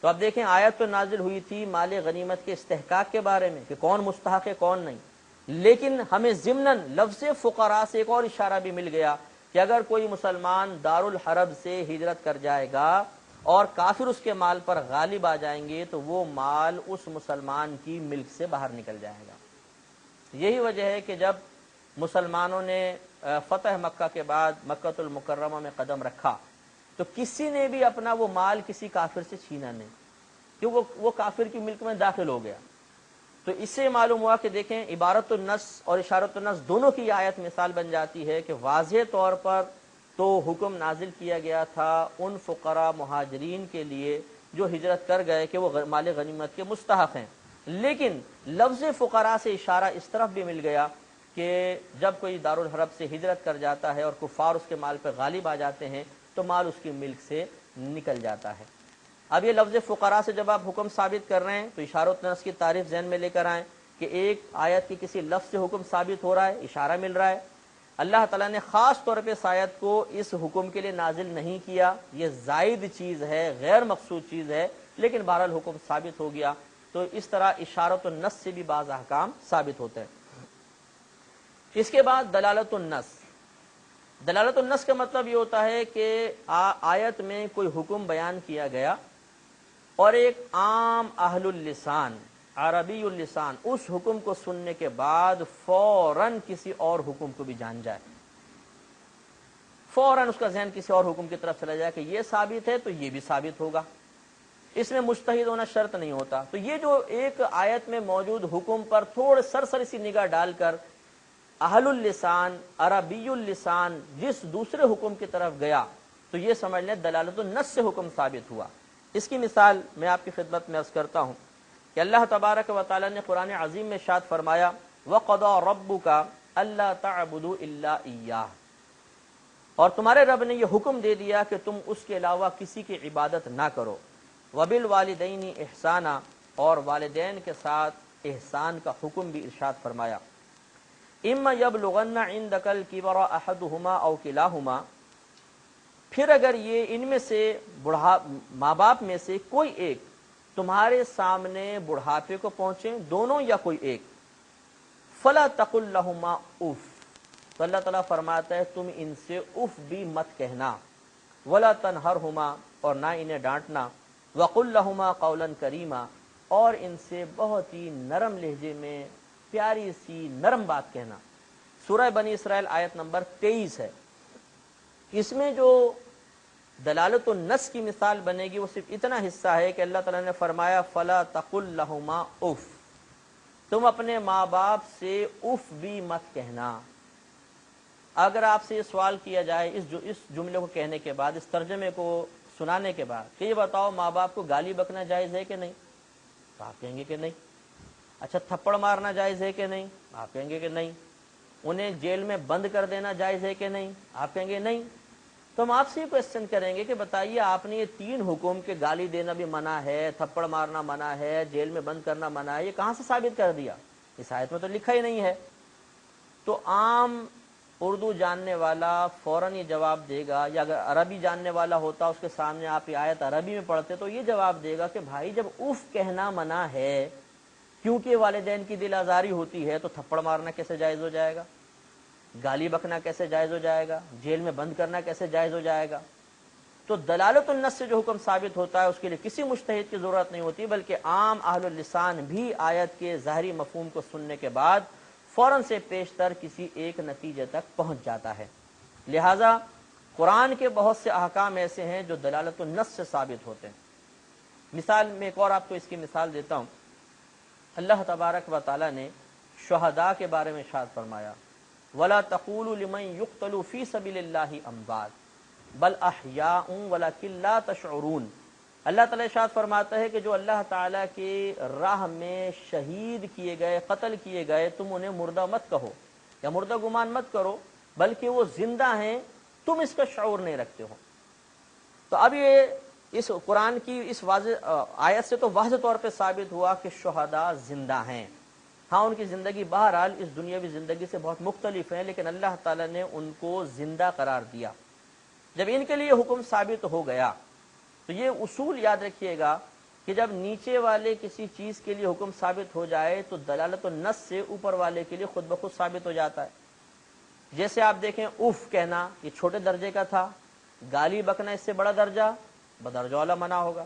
تو اب دیکھیں آیت تو نازل ہوئی تھی مال غنیمت کے استحقاق کے بارے میں کہ کون مستحق ہے کون نہیں، لیکن ہمیں ضمناً لفظ فقراء سے ایک اور اشارہ بھی مل گیا کہ اگر کوئی مسلمان دارالحرب سے ہجرت کر جائے گا اور کافر اس کے مال پر غالب آ جائیں گے تو وہ مال اس مسلمان کی ملک سے باہر نکل جائے گا۔ یہی وجہ ہے کہ جب مسلمانوں نے فتح مکہ کے بعد مکۃ المکرمہ میں قدم رکھا تو کسی نے بھی اپنا وہ مال کسی کافر سے چھینا نہیں، کیونکہ وہ کافر کی ملک میں داخل ہو گیا۔ تو اس سے معلوم ہوا کہ دیکھیں عبارت النص اور اشارت النص دونوں کی آیت مثال بن جاتی ہے کہ واضح طور پر تو حکم نازل کیا گیا تھا ان فقراء مہاجرین کے لیے جو ہجرت کر گئے کہ وہ مال غنیمت کے مستحق ہیں، لیکن لفظ فقراء سے اشارہ اس طرف بھی مل گیا کہ جب کوئی دارالحرب سے ہجرت کر جاتا ہے اور کفار اس کے مال پہ غالب آ جاتے ہیں تو مال اس کی ملک سے نکل جاتا ہے۔ اب یہ لفظ فقراء سے جب آپ حکم ثابت کر رہے ہیں تو اشارت نص کی تعریف ذہن میں لے کر آئیں کہ ایک آیت کی کسی لفظ سے حکم ثابت ہو رہا ہے، اشارہ مل رہا ہے۔ اللہ تعالیٰ نے خاص طور پہ اس آیت کو اس حکم کے لیے نازل نہیں کیا، یہ زائد چیز ہے، غیر مقصود چیز ہے، لیکن بہرحال حکم ثابت ہو گیا۔ تو اس طرح اشارت النص سے بھی بعض احکام ثابت ہوتے ہیں۔ اس کے بعد دلالت النص۔ دلالت النص کا مطلب یہ ہوتا ہے کہ آیت میں کوئی حکم بیان کیا گیا اور ایک عام اہل اللسان، عربی اللسان اس حکم کو سننے کے بعد فوراً کسی اور حکم کو بھی جان جائے، فوراً اس کا ذہن کسی اور حکم کی طرف چلا جائے کہ یہ ثابت ہے تو یہ بھی ثابت ہوگا۔ اس میں مجتہد ہونا شرط نہیں ہوتا. تو یہ جو ایک آیت میں موجود حکم پر تھوڑے سرسری سی نگاہ ڈال کر اہل اللسان عربی اللسان جس دوسرے حکم کی طرف گیا تو یہ سمجھ لیں دلالت النص سے حکم ثابت ہوا. اس کی مثال میں آپ کی خدمت میں عرض کرتا ہوں کہ اللہ تبارک و تعالی نے قرآن عظیم میں ارشاد فرمایا وَقَضَىٰ رَبُّكَ أَلَّا تَعْبُدُوا إِلَّا إِيَّاهُ، اور تمہارے رب نے یہ حکم دے دیا کہ تم اس کے علاوہ کسی کی عبادت نہ کرو. وَبِالْوَالِدَيْنِ إِحْسَانًا، اور والدین کے ساتھ احسان کا حکم بھی ارشاد فرمایا. اِمَّا يَبْلُغَنَّ عِندَكَ الْكِبَرَ أَحَدُهُمَا أَوْ كِلَاهُمَا، پھر اگر یہ ان میں سے ماں باپ میں سے کوئی ایک تمہارے سامنے بڑھاپے کو پہنچے، دونوں یا کوئی ایک، فَلَا تَقُلْ لَهُمَا اُف، تو اللہ تعالیٰ فرماتا ہے تم ان سے اف بھی مت کہنا. وَلَا تَنْهَرْهُمَا، اور نہ انہیں ڈانٹنا. وَقُلْ لَهُمَا قَوْلًا كَرِيمًا، اور ان سے بہت ہی نرم لہجے میں پیاری سی نرم بات کہنا. سورہ بنی اسرائیل آیت نمبر 23 ہے. اس میں جو دلالت النص کی مثال بنے گی وہ صرف اتنا حصہ ہے کہ اللہ تعالیٰ نے فرمایا فَلَا تَقُلْ لَهُمَا اُف، تم اپنے ماں باپ سے اف بھی مت کہنا. اگر آپ سے یہ سوال کیا جائے اس جملے کو کہنے کے بعد، اس ترجمے کو سنانے کے بعد کہ یہ بتاؤ ماں باپ کو گالی بکنا جائز ہے کہ نہیں، تو آپ کہیں گے کہ نہیں. اچھا تھپڑ مارنا جائز ہے کہ نہیں، آپ کہیں گے کہ نہیں. انہیں جیل میں بند کر دینا جائز ہے کہ نہیں، آپ کہیں گے نہیں. تو ہم آپ سے یہ کوشچن کریں گے کہ بتائیے آپ نے یہ 3 حکم کے گالی دینا بھی منع ہے، تھپڑ مارنا منع ہے، جیل میں بند کرنا منع ہے، یہ کہاں سے ثابت کر دیا؟ اس آیت میں تو لکھا ہی نہیں ہے. تو عام اردو جاننے والا فوراً یہ جواب دے گا، یا اگر عربی جاننے والا ہوتا اس کے سامنے آپ یہ آیت عربی میں پڑھتے تو یہ جواب دے گا کہ بھائی جب اف کہنا منع ہے کیونکہ والدین کی دل آزاری ہوتی ہے تو تھپڑ مارنا کیسے جائز ہو جائے گا، گالی بکنا کیسے جائز ہو جائے گا، جیل میں بند کرنا کیسے جائز ہو جائے گا؟ تو دلالت النص سے جو حکم ثابت ہوتا ہے اس کے لیے کسی مجتہد کی ضرورت نہیں ہوتی، بلکہ عام اہل اللسان بھی آیت کے ظاہری مفہوم کو سننے کے بعد فوراً سے پیشتر کسی ایک نتیجے تک پہنچ جاتا ہے. لہذا قرآن کے بہت سے احکام ایسے ہیں جو دلالت النص سے ثابت ہوتے ہیں. مثال میں ایک اور آپ کو اس کی مثال دیتا ہوں. اللہ تبارک و تعالی نے شہداء کے بارے میں ارشاد فرمایا وَلَا تَقُولُوا لِمَنْ يُقْتَلُ فِي سَبِيلِ اللَّهِ أَمْوَاتٌ بَلْ أَحْيَاءٌ وَلَكِنْ لَا تَشْعُرُونَ. اللہ تعالیٰ ارشاد فرماتا ہے کہ جو اللہ تعالیٰ کی راہ میں شہید کیے گئے، قتل کیے گئے، تم انہیں مردہ مت کہو یا مردہ گمان مت کرو، بلکہ وہ زندہ ہیں، تم اس کا شعور نہیں رکھتے ہو. تو اب یہ اس قرآن کی اس واضح آیت سے تو واضح طور پہ ثابت ہوا کہ شہداء زندہ ہیں. ہاں ان کی زندگی بہرحال اس دنیاوی زندگی سے بہت مختلف ہے، لیکن اللہ تعالیٰ نے ان کو زندہ قرار دیا. جب ان کے لیے حکم ثابت ہو گیا تو یہ اصول یاد رکھیے گا کہ جب نیچے والے کسی چیز کے لیے حکم ثابت ہو جائے تو دلالت النص سے اوپر والے کے لیے خود بخود ثابت ہو جاتا ہے. جیسے آپ دیکھیں اف کہنا یہ چھوٹے درجے کا تھا، گالی بکنا اس سے بڑا درجہ بدرجہ والا منع ہوگا،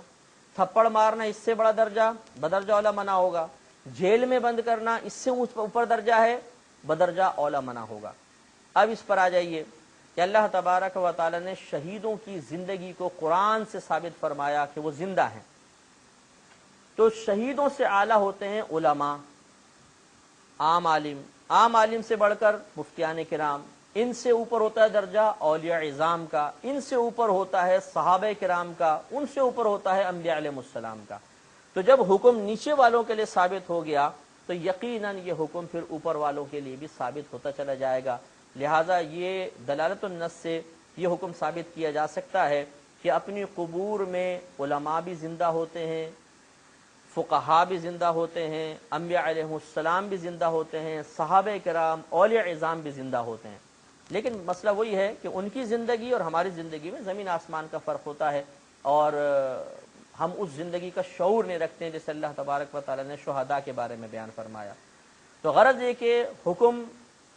تھپڑ مارنا اس سے بڑا درجہ بدرجہ والا منع ہوگا، جیل میں بند کرنا اس سے اوپر درجہ ہے بدرجہ اولا منع ہوگا. اب اس پر آ جائیے کہ اللہ تبارک و تعالی نے شہیدوں کی زندگی کو قرآن سے ثابت فرمایا کہ وہ زندہ ہیں. تو شہیدوں سے اعلیٰ ہوتے ہیں علماء، عام عالم سے بڑھ کر مفتیان کرام، ان سے اوپر ہوتا ہے درجہ اولیاء عظام کا، ان سے اوپر ہوتا ہے صحابہ کرام کا، ان سے اوپر ہوتا ہے انبیاء علیہ السلام کا. تو جب حکم نیچے والوں کے لیے ثابت ہو گیا تو یقیناً یہ حکم پھر اوپر والوں کے لیے بھی ثابت ہوتا چلا جائے گا. لہٰذا یہ دلالت النص سے یہ حکم ثابت کیا جا سکتا ہے کہ اپنی قبور میں علماء بھی زندہ ہوتے ہیں، فقہا بھی زندہ ہوتے ہیں، انبیاء علیہ السلام بھی زندہ ہوتے ہیں، صحابہ کرام اولیاء عظام بھی زندہ ہوتے ہیں. لیکن مسئلہ وہی ہے کہ ان کی زندگی اور ہماری زندگی میں زمین آسمان کا فرق ہوتا ہے، اور ہم اس زندگی کا شعور نہیں رکھتے ہیں جیسے اللہ تبارک و تعالی نے شہداء کے بارے میں بیان فرمایا. تو غرض یہ کہ حکم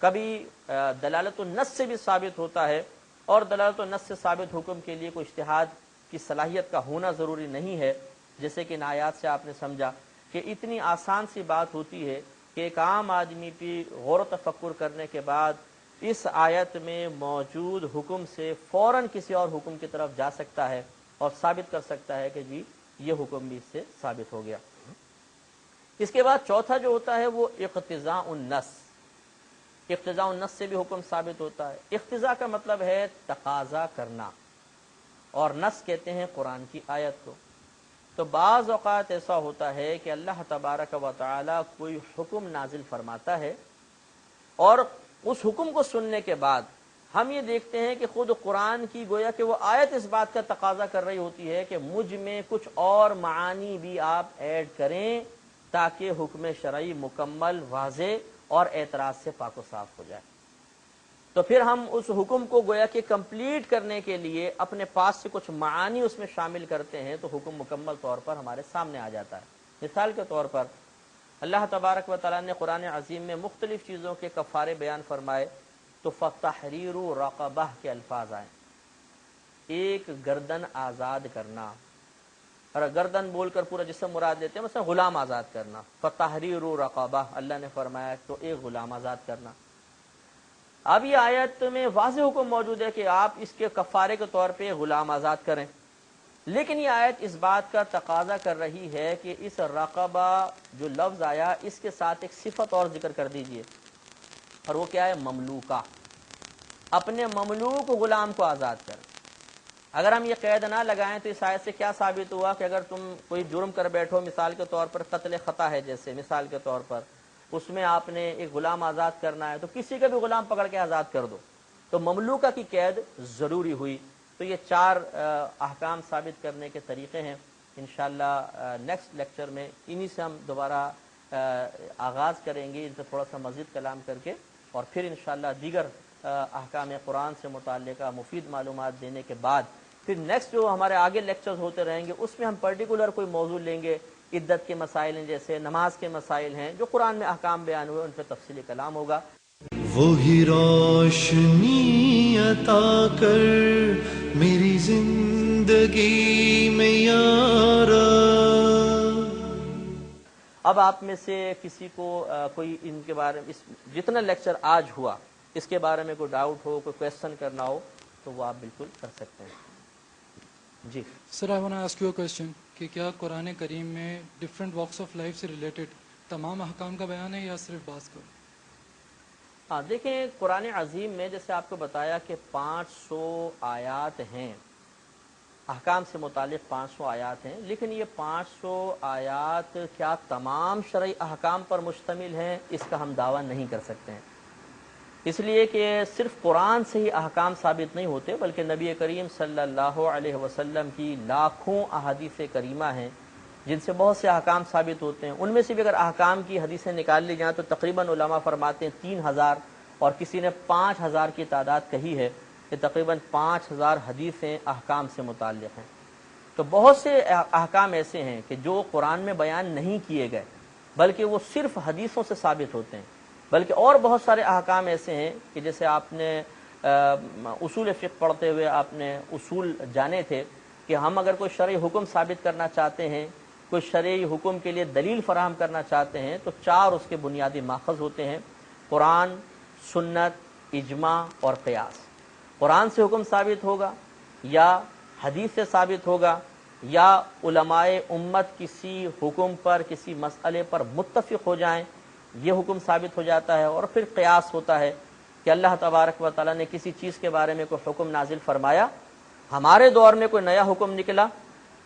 کبھی دلالت النص سے بھی ثابت ہوتا ہے، اور دلالت النص سے ثابت حکم کے لیے کوئی اجتہاد کی صلاحیت کا ہونا ضروری نہیں ہے. جیسے کہ ان آیات سے آپ نے سمجھا کہ اتنی آسان سی بات ہوتی ہے کہ ایک عام آدمی بھی غور و تفکر کرنے کے بعد اس آیت میں موجود حکم سے فوراً کسی اور حکم کی طرف جا سکتا ہے اور ثابت کر سکتا ہے کہ جی یہ حکم بھی اس سے ثابت ہو گیا۔ اس کے بعد چوتھا جو ہوتا ہے وہ اقتضاء النص، اقتضاء النص سے بھی حکم ثابت ہوتا ہے۔ اقتضاء کا مطلب ہے تقاضا کرنا، اور نص کہتے ہیں قرآن کی آیت کو۔ تو بعض اوقات ایسا ہوتا ہے کہ اللہ تبارک و تعالی کوئی حکم نازل فرماتا ہے، اور اس حکم کو سننے کے بعد ہم یہ دیکھتے ہیں کہ خود قرآن کی گویا کہ وہ آیت اس بات کا تقاضا کر رہی ہوتی ہے کہ مجھ میں کچھ اور معانی بھی آپ ایڈ کریں تاکہ حکم شرعی مکمل، واضح اور اعتراض سے پاک و صاف ہو جائے۔ تو پھر ہم اس حکم کو گویا کہ کمپلیٹ کرنے کے لیے اپنے پاس سے کچھ معانی اس میں شامل کرتے ہیں، تو حکم مکمل طور پر ہمارے سامنے آ جاتا ہے۔ مثال کے طور پر اللہ تبارک و تعالیٰ نے قرآن عظیم میں مختلف چیزوں کے کفارے بیان فرمائے، تو فتحریر رقبہ کے الفاظ آئے، ایک گردن آزاد کرنا، اور گردن بول کر پورا جسم مراد لیتے ہیں، مثلا غلام آزاد کرنا، فتحریر رقبہ اللہ نے فرمایا تو ایک غلام آزاد کرنا۔ اب یہ آیت میں واضح حکم موجود ہے کہ آپ اس کے کفارے کے طور پہ غلام آزاد کریں، لیکن یہ آیت اس بات کا تقاضا کر رہی ہے کہ اس رقبہ جو لفظ آیا اس کے ساتھ ایک صفت اور ذکر کر دیجئے، اور وہ کیا ہے؟ مملوکہ، اپنے مملوک غلام کو آزاد کریں۔ اگر ہم یہ قید نہ لگائیں تو اس آیت سے کیا ثابت ہوا کہ اگر تم کوئی جرم کر بیٹھو، مثال کے طور پر قتل خطا ہے جیسے مثال کے طور پر، اس میں آپ نے ایک غلام آزاد کرنا ہے، تو کسی کا بھی غلام پکڑ کے آزاد کر دو، تو مملوکہ کی قید ضروری ہوئی۔ تو یہ چار احکام ثابت کرنے کے طریقے ہیں۔ انشاءاللہ نیکسٹ لیکچر میں انہی سے ہم دوبارہ آغاز کریں گے، ان سے تھوڑا سا مزید کلام کر کے، اور پھر انشاءاللہ دیگر احکام قرآن سے متعلقہ مفید معلومات دینے کے بعد پھر نیکسٹ جو ہمارے آگے لیکچرز ہوتے رہیں گے اس میں ہم پرٹیکولر کوئی موضوع لیں گے، عدت کے مسائل ہیں، جیسے نماز کے مسائل ہیں، جو قرآن میں احکام بیان ہوئے ان پہ تفصیلی کلام ہوگا۔ وہی روشنی عطا کر میری زندگی میں یارا۔ اب آپ میں سے کسی کو کوئی ان کے بارے میں جتنا لیکچر آج ہوا اس کے بارے میں کوئی ڈاؤٹ ہو، کوئی کویسچن کرنا ہو تو وہ آپ بالکل کر سکتے ہیں۔ جی sir, I want to ask you a question کہ کیا قرآن کریم میں ڈفرینٹ واکس آف لائف سے ریلیٹڈ تمام احکام کا بیان ہے یا صرف بعض کا؟ ہاں دیکھیں، قرآن عظیم میں جیسے آپ کو بتایا کہ 500 آیات ہیں، احکام سے متعلق 500 آیات ہیں، لیکن یہ 500 آیات کیا تمام شرعی احکام پر مشتمل ہیں، اس کا ہم دعویٰ نہیں کر سکتے ہیں، اس لیے کہ صرف قرآن سے ہی احکام ثابت نہیں ہوتے، بلکہ نبی کریم صلی اللہ علیہ وسلم کی لاکھوں احادیث کریمہ ہیں جن سے بہت سے احکام ثابت ہوتے ہیں۔ ان میں سے بھی اگر احکام کی حدیثیں نکال لی جائیں تو تقریباً علماء فرماتے ہیں 3000، اور کسی نے 5000 کی تعداد کہی ہے کہ تقریباً 5000 حدیثیں احکام سے متعلق ہیں۔ تو بہت سے احکام ایسے ہیں کہ جو قرآن میں بیان نہیں کیے گئے بلکہ وہ صرف حدیثوں سے ثابت ہوتے ہیں، بلکہ اور بہت سارے احکام ایسے ہیں کہ جیسے آپ نے اصول فقہ پڑھتے ہوئے آپ نے اصول جانے تھے کہ ہم اگر کوئی شرعی حکم ثابت کرنا چاہتے ہیں، کوئی شرعی حکم کے لیے دلیل فراہم کرنا چاہتے ہیں، تو 4 اس کے بنیادی ماخذ ہوتے ہیں: قرآن، سنت، اجماع اور قیاس۔ قرآن سے حکم ثابت ہوگا، یا حدیث سے ثابت ہوگا، یا علماء امت کسی حکم پر، کسی مسئلے پر متفق ہو جائیں، یہ حکم ثابت ہو جاتا ہے۔ اور پھر قیاس ہوتا ہے کہ اللہ تبارک و تعالیٰ نے کسی چیز کے بارے میں کوئی حکم نازل فرمایا، ہمارے دور میں کوئی نیا حکم نکلا،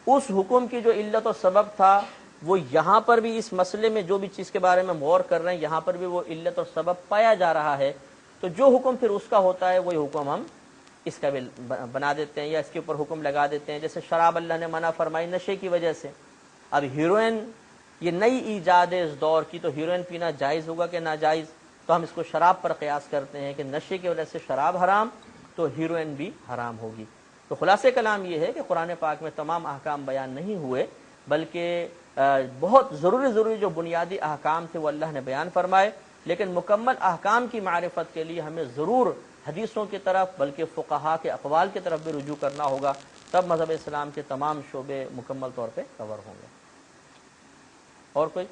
اس حکم کی جو علت و سبب تھا وہ یہاں پر بھی اس مسئلے میں جو بھی چیز کے بارے میں غور کر رہے ہیں یہاں پر بھی وہ علت اور سبب پایا جا رہا ہے، تو جو حکم پھر اس کا ہوتا ہے وہی حکم ہم اس کا بھی بنا دیتے ہیں یا اس کے اوپر حکم لگا دیتے ہیں۔ جیسے شراب اللہ نے منع فرمائی نشے کی وجہ سے، اب ہیروئن یہ نئی ایجاد ہے اس دور کی، تو ہیروئن پینا جائز ہوگا کہ ناجائز، تو ہم اس کو شراب پر قیاس کرتے ہیں کہ نشے کی وجہ سے شراب حرام تو ہیروئن بھی حرام ہوگی۔ تو خلاصہ کلام یہ ہے کہ قرآن پاک میں تمام احکام بیان نہیں ہوئے، بلکہ بہت ضروری جو بنیادی احکام تھے وہ اللہ نے بیان فرمائے، لیکن مکمل احکام کی معرفت کے لیے ہمیں ضرور حدیثوں کی طرف بلکہ فقہاء کے اقوال کی طرف بھی رجوع کرنا ہوگا، تب مذہب اسلام کے تمام شعبے مکمل طور پہ کور ہوں گے۔ اور کوئی؟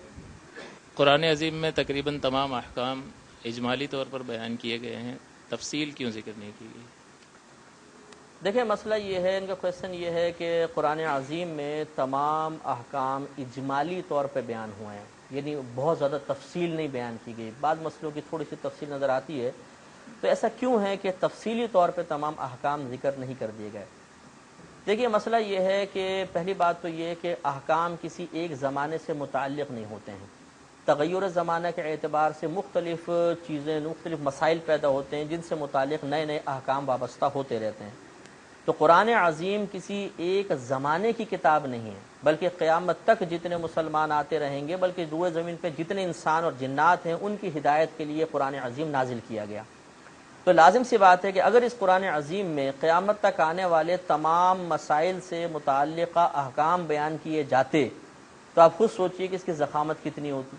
قرآن عظیم میں تقریباً تمام احکام اجمالی طور پر بیان کیے گئے ہیں، تفصیل کیوں ذکر نہیں کی گئی؟ دیکھیں مسئلہ یہ ہے، ان کا کویشچن یہ ہے کہ قرآن عظیم میں تمام احکام اجمالی طور پہ بیان ہوئے ہیں، یعنی بہت زیادہ تفصیل نہیں بیان کی گئی، بعض مسئلوں کی تھوڑی سی تفصیل نظر آتی ہے، تو ایسا کیوں ہے کہ تفصیلی طور پہ تمام احکام ذکر نہیں کر دیے گئے؟ دیکھیے مسئلہ یہ ہے کہ پہلی بات تو یہ کہ احکام کسی ایک زمانے سے متعلق نہیں ہوتے ہیں، تغیر زمانہ کے اعتبار سے مختلف چیزیں، مختلف مسائل پیدا ہوتے ہیں جن سے متعلق نئے نئے احکام وابستہ ہوتے رہتے ہیں۔ تو قرآن عظیم کسی ایک زمانے کی کتاب نہیں ہے، بلکہ قیامت تک جتنے مسلمان آتے رہیں گے، بلکہ روئے زمین پہ جتنے انسان اور جنات ہیں ان کی ہدایت کے لیے قرآن عظیم نازل کیا گیا۔ تو لازم سی بات ہے کہ اگر اس قرآن عظیم میں قیامت تک آنے والے تمام مسائل سے متعلقہ احکام بیان کیے جاتے تو آپ خود سوچئے کہ اس کی ضخامت کتنی ہوتی،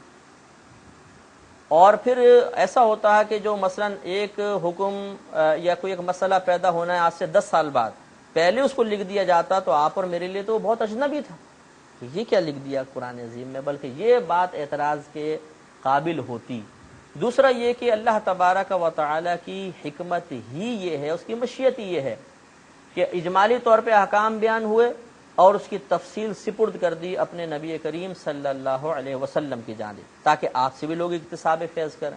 اور پھر ایسا ہوتا ہے کہ جو مثلا ایک حکم یا کوئی ایک مسئلہ پیدا ہونا ہے آج سے 10 سال بعد، پہلے اس کو لکھ دیا جاتا تو آپ اور میرے لیے تو وہ بہت اجنبی تھا کہ یہ کیا لکھ دیا قرآن عظیم میں، بلکہ یہ بات اعتراض کے قابل ہوتی۔ دوسرا یہ کہ اللہ تبارک و تعالی کی حکمت ہی یہ ہے، اس کی مشیت ہی یہ ہے کہ اجمالی طور پہ احکام بیان ہوئے اور اس کی تفصیل سپرد کر دی اپنے نبی کریم صلی اللہ علیہ وسلم کی جانب، تاکہ آپ سے بھی لوگ اکتساب فیض کریں۔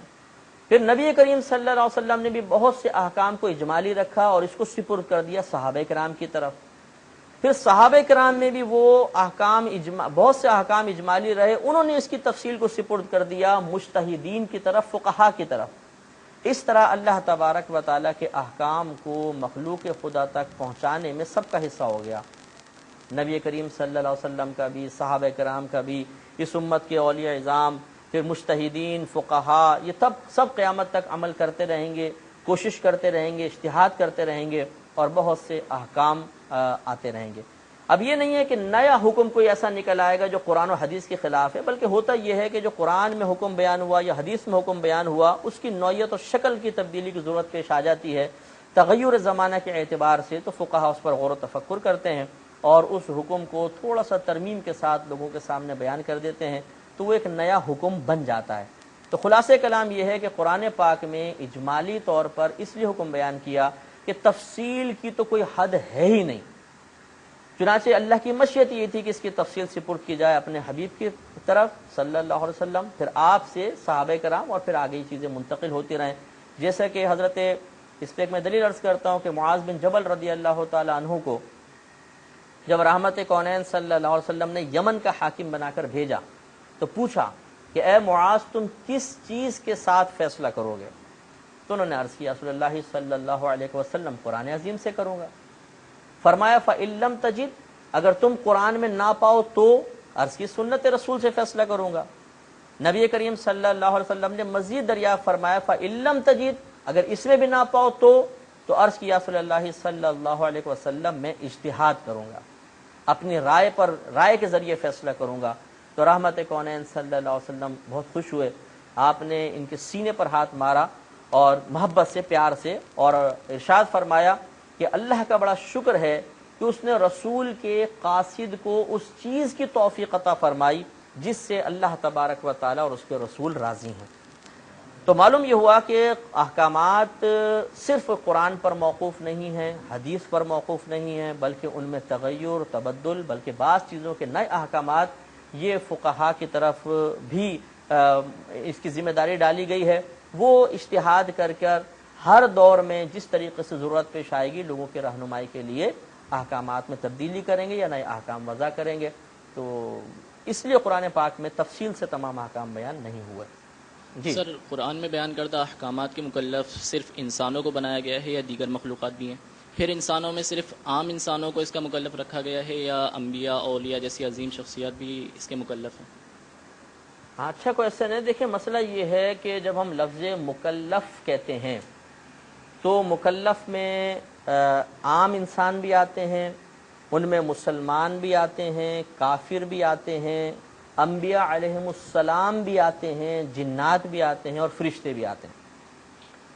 پھر نبی کریم صلی اللہ علیہ وسلم نے بھی بہت سے احکام کو اجمالی رکھا اور اس کو سپرد کر دیا صحابہ کرام کی طرف۔ پھر صحابہ کرام میں بھی وہ احکام بہت سے احکام اجمالی رہے، انہوں نے اس کی تفصیل کو سپرد کر دیا مجتہدین کی طرف، فقہا کی طرف۔ اس طرح اللہ تبارک و تعالیٰ کے احکام کو مخلوق خدا تک پہنچانے میں سب کا حصہ ہو گیا، نبی کریم صلی اللہ علیہ وسلم کا بھی، صحابہ کرام کا بھی، اس امت کے اولیاء اعظام، پھر مجتہدین، فقہا، یہ سب قیامت تک عمل کرتے رہیں گے، کوشش کرتے رہیں گے، اجتہاد کرتے رہیں گے اور بہت سے احکام آتے رہیں گے۔ اب یہ نہیں ہے کہ نیا حکم کوئی ایسا نکل آئے گا جو قرآن و حدیث کے خلاف ہے، بلکہ ہوتا یہ ہے کہ جو قرآن میں حکم بیان ہوا یا حدیث میں حکم بیان ہوا اس کی نوعیت اور شکل کی تبدیلی کی ضرورت پیش آ جاتی ہے تغیر زمانہ کے اعتبار سے، تو فقہا اس پر غور و تفکر کرتے ہیں اور اس حکم کو تھوڑا سا ترمیم کے ساتھ لوگوں کے سامنے بیان کر دیتے ہیں، تو وہ ایک نیا حکم بن جاتا ہے۔ تو خلاصہ کلام یہ ہے کہ قرآن پاک میں اجمالی طور پر اس لیے حکم بیان کیا کہ تفصیل کی تو کوئی حد ہے ہی نہیں، چنانچہ اللہ کی مشیت یہ تھی کہ اس کی تفصیل سپرد کی جائے اپنے حبیب کی طرف صلی اللہ علیہ وسلم، پھر آپ سے صحابہ کرام، اور پھر آگے یہ چیزیں منتقل ہوتی رہیں، جیسا کہ حضرت، اس پہ ایک میں دلیل عرض کرتا ہوں کہ معاذ بن جبل رضی اللہ تعالی عنہ کو جب رحمت کونین صلی اللہ علیہ وسلم نے یمن کا حاکم بنا کر بھیجا تو پوچھا کہ اے معاذ تم کس چیز کے ساتھ فیصلہ کرو گے؟ تو انہوں نے عرض کیا رسول اللہ صلی اللہ علیہ وسلم قرآن عظیم سے کروں گا۔ فرمایا فَإِن لَمْ تَجِدْ، اگر تم قرآن میں نہ پاؤ تو عرض کی سنت رسول سے فیصلہ کروں گا۔ نبی کریم صلی اللہ علیہ وسلم نے مزید دریافت فرمایا فَإِن لَمْ تَجِدْ، اگر اس میں بھی نہ پاؤ تو عرض کیا رسول اللہ صلی اللہ علیہ وسلم میں اجتہاد کروں گا، اپنی رائے کے ذریعے فیصلہ کروں گا۔ تو رحمت کونین صلی اللہ علیہ وسلم بہت خوش ہوئے، آپ نے ان کے سینے پر ہاتھ مارا اور محبت سے، پیار سے، اور ارشاد فرمایا کہ اللہ کا بڑا شکر ہے کہ اس نے رسول کے قاصد کو اس چیز کی توفیق عطا فرمائی جس سے اللہ تبارک و تعالی اور اس کے رسول راضی ہیں۔ تو معلوم یہ ہوا کہ احکامات صرف قرآن پر موقوف نہیں ہیں، حدیث پر موقوف نہیں ہیں، بلکہ ان میں تغیر، تبدل، بلکہ بعض چیزوں کے نئے احکامات یہ فقہا کی طرف بھی اس کی ذمہ داری ڈالی گئی ہے، وہ اجتہاد کر ہر دور میں جس طریقے سے ضرورت پیش آئے گی لوگوں کے رہنمائی کے لیے احکامات میں تبدیلی کریں گے یا نئے احکام وضع کریں گے۔ تو اس لیے قرآن پاک میں تفصیل سے تمام احکام بیان نہیں ہوئے۔ جی سر، قرآن میں بیان کردہ احکامات کے مکلف صرف انسانوں کو بنایا گیا ہے یا دیگر مخلوقات بھی ہیں؟ پھر انسانوں میں صرف عام انسانوں کو اس کا مکلف رکھا گیا ہے یا انبیاء، اولیاء جیسی عظیم شخصیات بھی اس کے مکلف ہیں؟ اچھا کویشچن ہے۔ دیکھیں مسئلہ یہ ہے کہ جب ہم لفظ مکلف کہتے ہیں تو مکلف میں عام انسان بھی آتے ہیں، ان میں مسلمان بھی آتے ہیں، کافر بھی آتے ہیں، انبیاء علیہم السلام بھی آتے ہیں، جنات بھی آتے ہیں اور فرشتے بھی آتے ہیں۔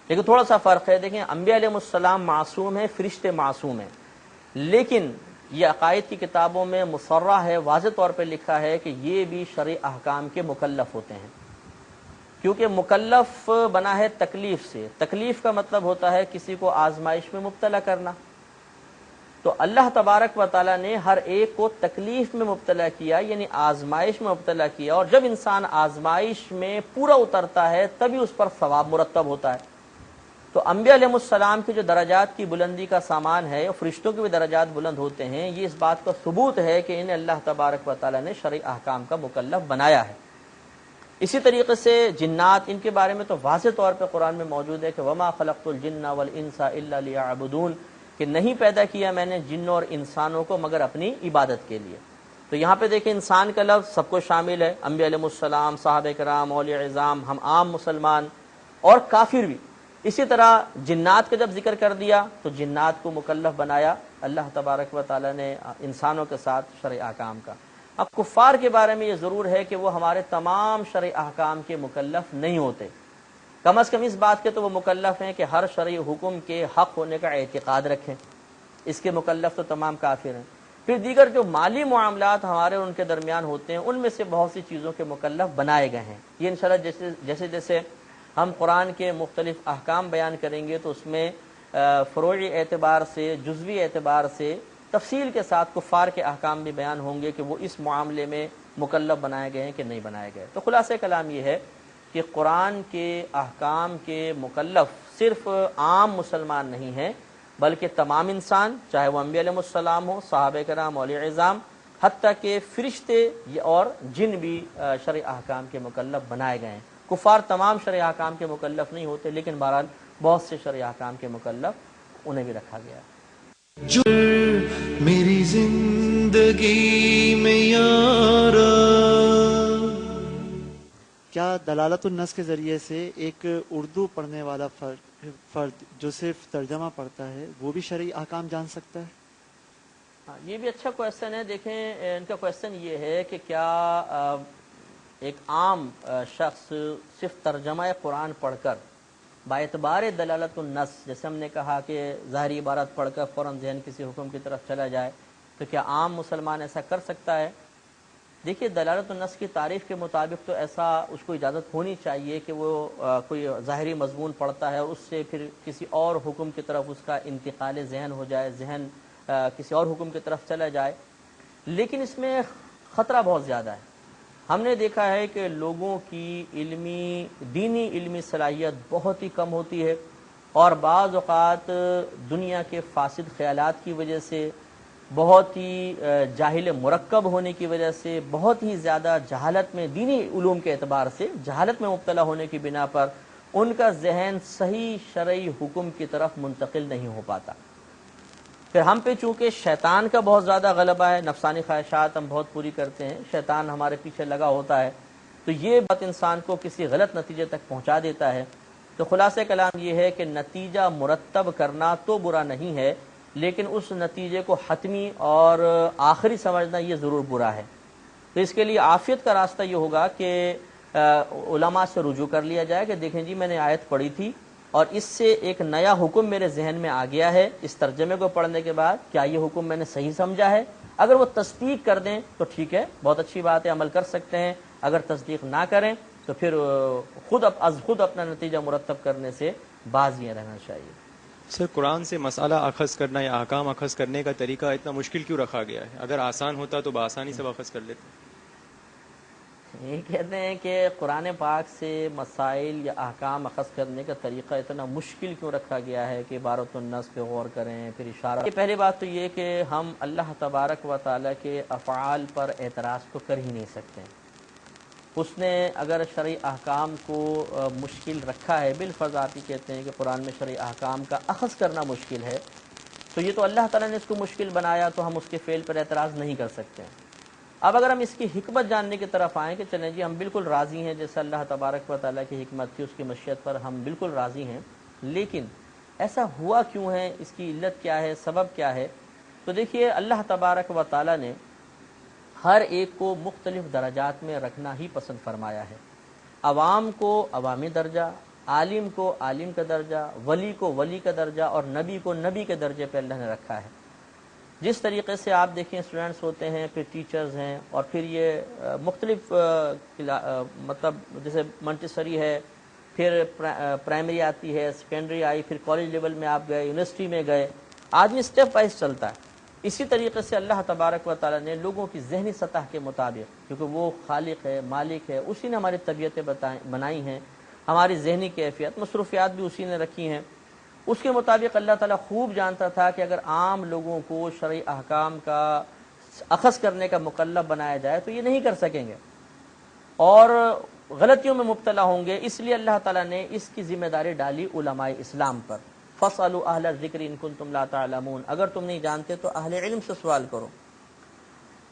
لیکن تھوڑا سا فرق ہے، دیکھیں انبیاء علیہم السلام معصوم ہیں، فرشتے معصوم ہیں، لیکن یہ عقائد کی کتابوں میں مصرح ہے، واضح طور پہ لکھا ہے کہ یہ بھی شرعی احکام کے مکلف ہوتے ہیں، کیونکہ مکلف بنا ہے تکلیف سے۔ تکلیف کا مطلب ہوتا ہے کسی کو آزمائش میں مبتلا کرنا، تو اللہ تبارک و تعالیٰ نے ہر ایک کو تکلیف میں مبتلا کیا، یعنی آزمائش میں مبتلا کیا، اور جب انسان آزمائش میں پورا اترتا ہے تبھی اس پر ثواب مرتب ہوتا ہے۔ تو انبیاء علیہ السلام کے جو درجات کی بلندی کا سامان ہے، اور فرشتوں کے بھی درجات بلند ہوتے ہیں، یہ اس بات کا ثبوت ہے کہ انہیں اللہ تبارک و تعالیٰ نے شرعی احکام کا مکلف بنایا ہے۔ اسی طریقے سے جنات، ان کے بارے میں تو واضح طور پہ قرآن میں موجود ہے کہ وما خلقت الجن والانس الا لیعبدون، کہ نہیں پیدا کیا میں نے جنوں اور انسانوں کو مگر اپنی عبادت کے لیے۔ تو یہاں پہ دیکھیں انسان کا لفظ سب کو شامل ہے، انبیاء علیہ السلام، صحابہ کرام، اولیاء اعظام، ہم عام مسلمان اور کافر بھی۔ اسی طرح جنات کا جب ذکر کر دیا تو جنات کو مکلف بنایا اللہ تبارک و تعالیٰ نے انسانوں کے ساتھ شرعی احکام کا۔ اب کفار کے بارے میں یہ ضرور ہے کہ وہ ہمارے تمام شرعی احکام کے مکلف نہیں ہوتے، کم از کم اس بات کے تو وہ مکلف ہیں کہ ہر شرعی حکم کے حق ہونے کا اعتقاد رکھیں، اس کے مکلف تو تمام کافر ہیں۔ پھر دیگر جو مالی معاملات ہمارے اور ان کے درمیان ہوتے ہیں، ان میں سے بہت سی چیزوں کے مکلف بنائے گئے ہیں۔ یہ انشاءاللہ جیسے جیسے ہم قرآن کے مختلف احکام بیان کریں گے تو اس میں فروعی اعتبار سے، جزوی اعتبار سے تفصیل کے ساتھ کفار کے احکام بھی بیان ہوں گے کہ وہ اس معاملے میں مکلف بنائے گئے ہیں کہ نہیں بنائے گئے۔ تو خلاصہ کلام یہ ہے کہ قرآن کے احکام کے مکلف صرف عام مسلمان نہیں ہیں، بلکہ تمام انسان، چاہے وہ انبیاء علیہ السلام ہو، صحابہ کرام، اولیاء اعظام، حتیٰ کہ فرشتے اور جن بھی شرعی احکام کے مکلف بنائے گئے ہیں۔ کفار تمام شرعی احکام کے مکلف نہیں ہوتے، لیکن بہرحال بہت سے شرعی احکام کے مکلف انہیں بھی رکھا گیا ہے۔ جو میری زندگی میں یارا، کیا دلالت النص کے ذریعے سے ایک اردو پڑھنے والا فرد جو صرف ترجمہ پڑھتا ہے وہ بھی شرعی احکام جان سکتا ہے؟ ہاں، یہ بھی اچھا کویشچن ہے۔ دیکھیں ان کا کویشچن یہ ہے کہ کیا ایک عام شخص صرف ترجمہ قرآن پڑھ کر باعتبار دلالت النص، جیسے ہم نے کہا کہ ظاہری عبارت پڑھ کر فوراً ذہن کسی حکم کی طرف چلا جائے، تو کیا عام مسلمان ایسا کر سکتا ہے؟ دیکھیے دلالت النص کی تعریف کے مطابق تو ایسا اس کو اجازت ہونی چاہیے کہ وہ کوئی ظاہری مضمون پڑھتا ہے اور اس سے پھر کسی اور حکم کی طرف اس کا انتقال ذہن ہو جائے، ذہن کسی اور حکم کی طرف چلا جائے، لیکن اس میں خطرہ بہت زیادہ ہے۔ ہم نے دیکھا ہے کہ لوگوں کی دینی علمی صلاحیت بہت ہی کم ہوتی ہے، اور بعض اوقات دنیا کے فاسد خیالات کی وجہ سے، بہت ہی جاہل مرکب ہونے کی وجہ سے، بہت ہی زیادہ جہالت میں، دینی علوم کے اعتبار سے جہالت میں مبتلا ہونے کی بنا پر ان کا ذہن صحیح شرعی حکم کی طرف منتقل نہیں ہو پاتا۔ پھر ہم پہ چونکہ شیطان کا بہت زیادہ غلبہ ہے، نفسانی خواہشات ہم بہت پوری کرتے ہیں، شیطان ہمارے پیچھے لگا ہوتا ہے، تو یہ بات انسان کو کسی غلط نتیجے تک پہنچا دیتا ہے۔ تو خلاصہ کلام یہ ہے کہ نتیجہ مرتب کرنا تو برا نہیں ہے، لیکن اس نتیجے کو حتمی اور آخری سمجھنا یہ ضرور برا ہے۔ تو اس کے لیے عافیت کا راستہ یہ ہوگا کہ علماء سے رجوع کر لیا جائے کہ دیکھیں جی میں نے آیت پڑھی تھی اور اس سے ایک نیا حکم میرے ذہن میں آ گیا ہے، اس ترجمے کو پڑھنے کے بعد کیا یہ حکم میں نے صحیح سمجھا ہے؟ اگر وہ تصدیق کر دیں تو ٹھیک ہے، بہت اچھی بات ہے، عمل کر سکتے ہیں۔ اگر تصدیق نہ کریں تو پھر خود اپنا نتیجہ مرتب کرنے سے باز یہ رہنا چاہیے۔ سر، قرآن سے مسئلہ اخذ کرنا یا احکام اخذ کرنے کا طریقہ اتنا مشکل کیوں رکھا گیا ہے؟ اگر آسان ہوتا تو بآسانی سے اخذ کر لیتے۔ یہ کہتے ہیں کہ قرآن پاک سے مسائل یا احکام اخذ کرنے کا طریقہ اتنا مشکل کیوں رکھا گیا ہے کہ عبارت النص پہ غور کریں، پھر اشارہ۔ پہلی بات تو یہ کہ ہم اللہ تبارک و تعالیٰ کے افعال پر اعتراض تو کر ہی نہیں سکتے۔ اس نے اگر شرعی احکام کو مشکل رکھا ہے، بالفرض آپ ہی کہتے ہیں کہ قرآن میں شرعی احکام کا اخذ کرنا مشکل ہے، تو یہ تو اللہ تعالیٰ نے اس کو مشکل بنایا، تو ہم اس کے فعل پر اعتراض نہیں کر سکتے۔ اب اگر ہم اس کی حکمت جاننے کی طرف آئیں کہ چلیں جی ہم بالکل راضی ہیں، جیسے اللہ تبارک و تعالیٰ کی حکمت تھی، اس کی مشیت پر ہم بالکل راضی ہیں، لیکن ایسا ہوا کیوں ہے، اس کی علت کیا ہے، سبب کیا ہے؟ تو دیکھیے اللہ تبارک و تعالیٰ نے ہر ایک کو مختلف درجات میں رکھنا ہی پسند فرمایا ہے۔ عوام کو عوامی درجہ، عالم کو عالم کا درجہ، ولی کو ولی کا درجہ، اور نبی کو نبی کے درجے پہ اللہ نے رکھا ہے۔ جس طریقے سے آپ دیکھیں اسٹوڈنٹس ہوتے ہیں، پھر ٹیچرز ہیں، اور پھر یہ مختلف مطلب جیسے منٹیسری ہے، پھر پرائمری آتی ہے، سیکنڈری آئی، پھر کالج لیول میں آپ گئے، یونیورسٹی میں گئے، آدمی اسٹیپ وائز چلتا ہے۔ اسی طریقے سے اللہ تبارک و تعالیٰ نے لوگوں کی ذہنی سطح کے مطابق، کیونکہ وہ خالق ہے، مالک ہے، اسی نے ہماری طبیعتیں بنائی ہیں، ہماری ذہنی کیفیت، مصروفیات بھی اسی نے رکھی ہیں، اس کے مطابق اللہ تعالیٰ خوب جانتا تھا کہ اگر عام لوگوں کو شرعی احکام کا اخذ کرنے کا مکلف بنایا جائے تو یہ نہیں کر سکیں گے اور غلطیوں میں مبتلا ہوں گے، اس لیے اللہ تعالیٰ نے اس کی ذمہ داری ڈالی علماء اسلام پر۔ فَاسْأَلُوا أَهْلَ الذِّكْرِ إِن كُنتُمْ لَا تَعْلَمُونَ، اگر تم نہیں جانتے تو اہل علم سے سوال کرو۔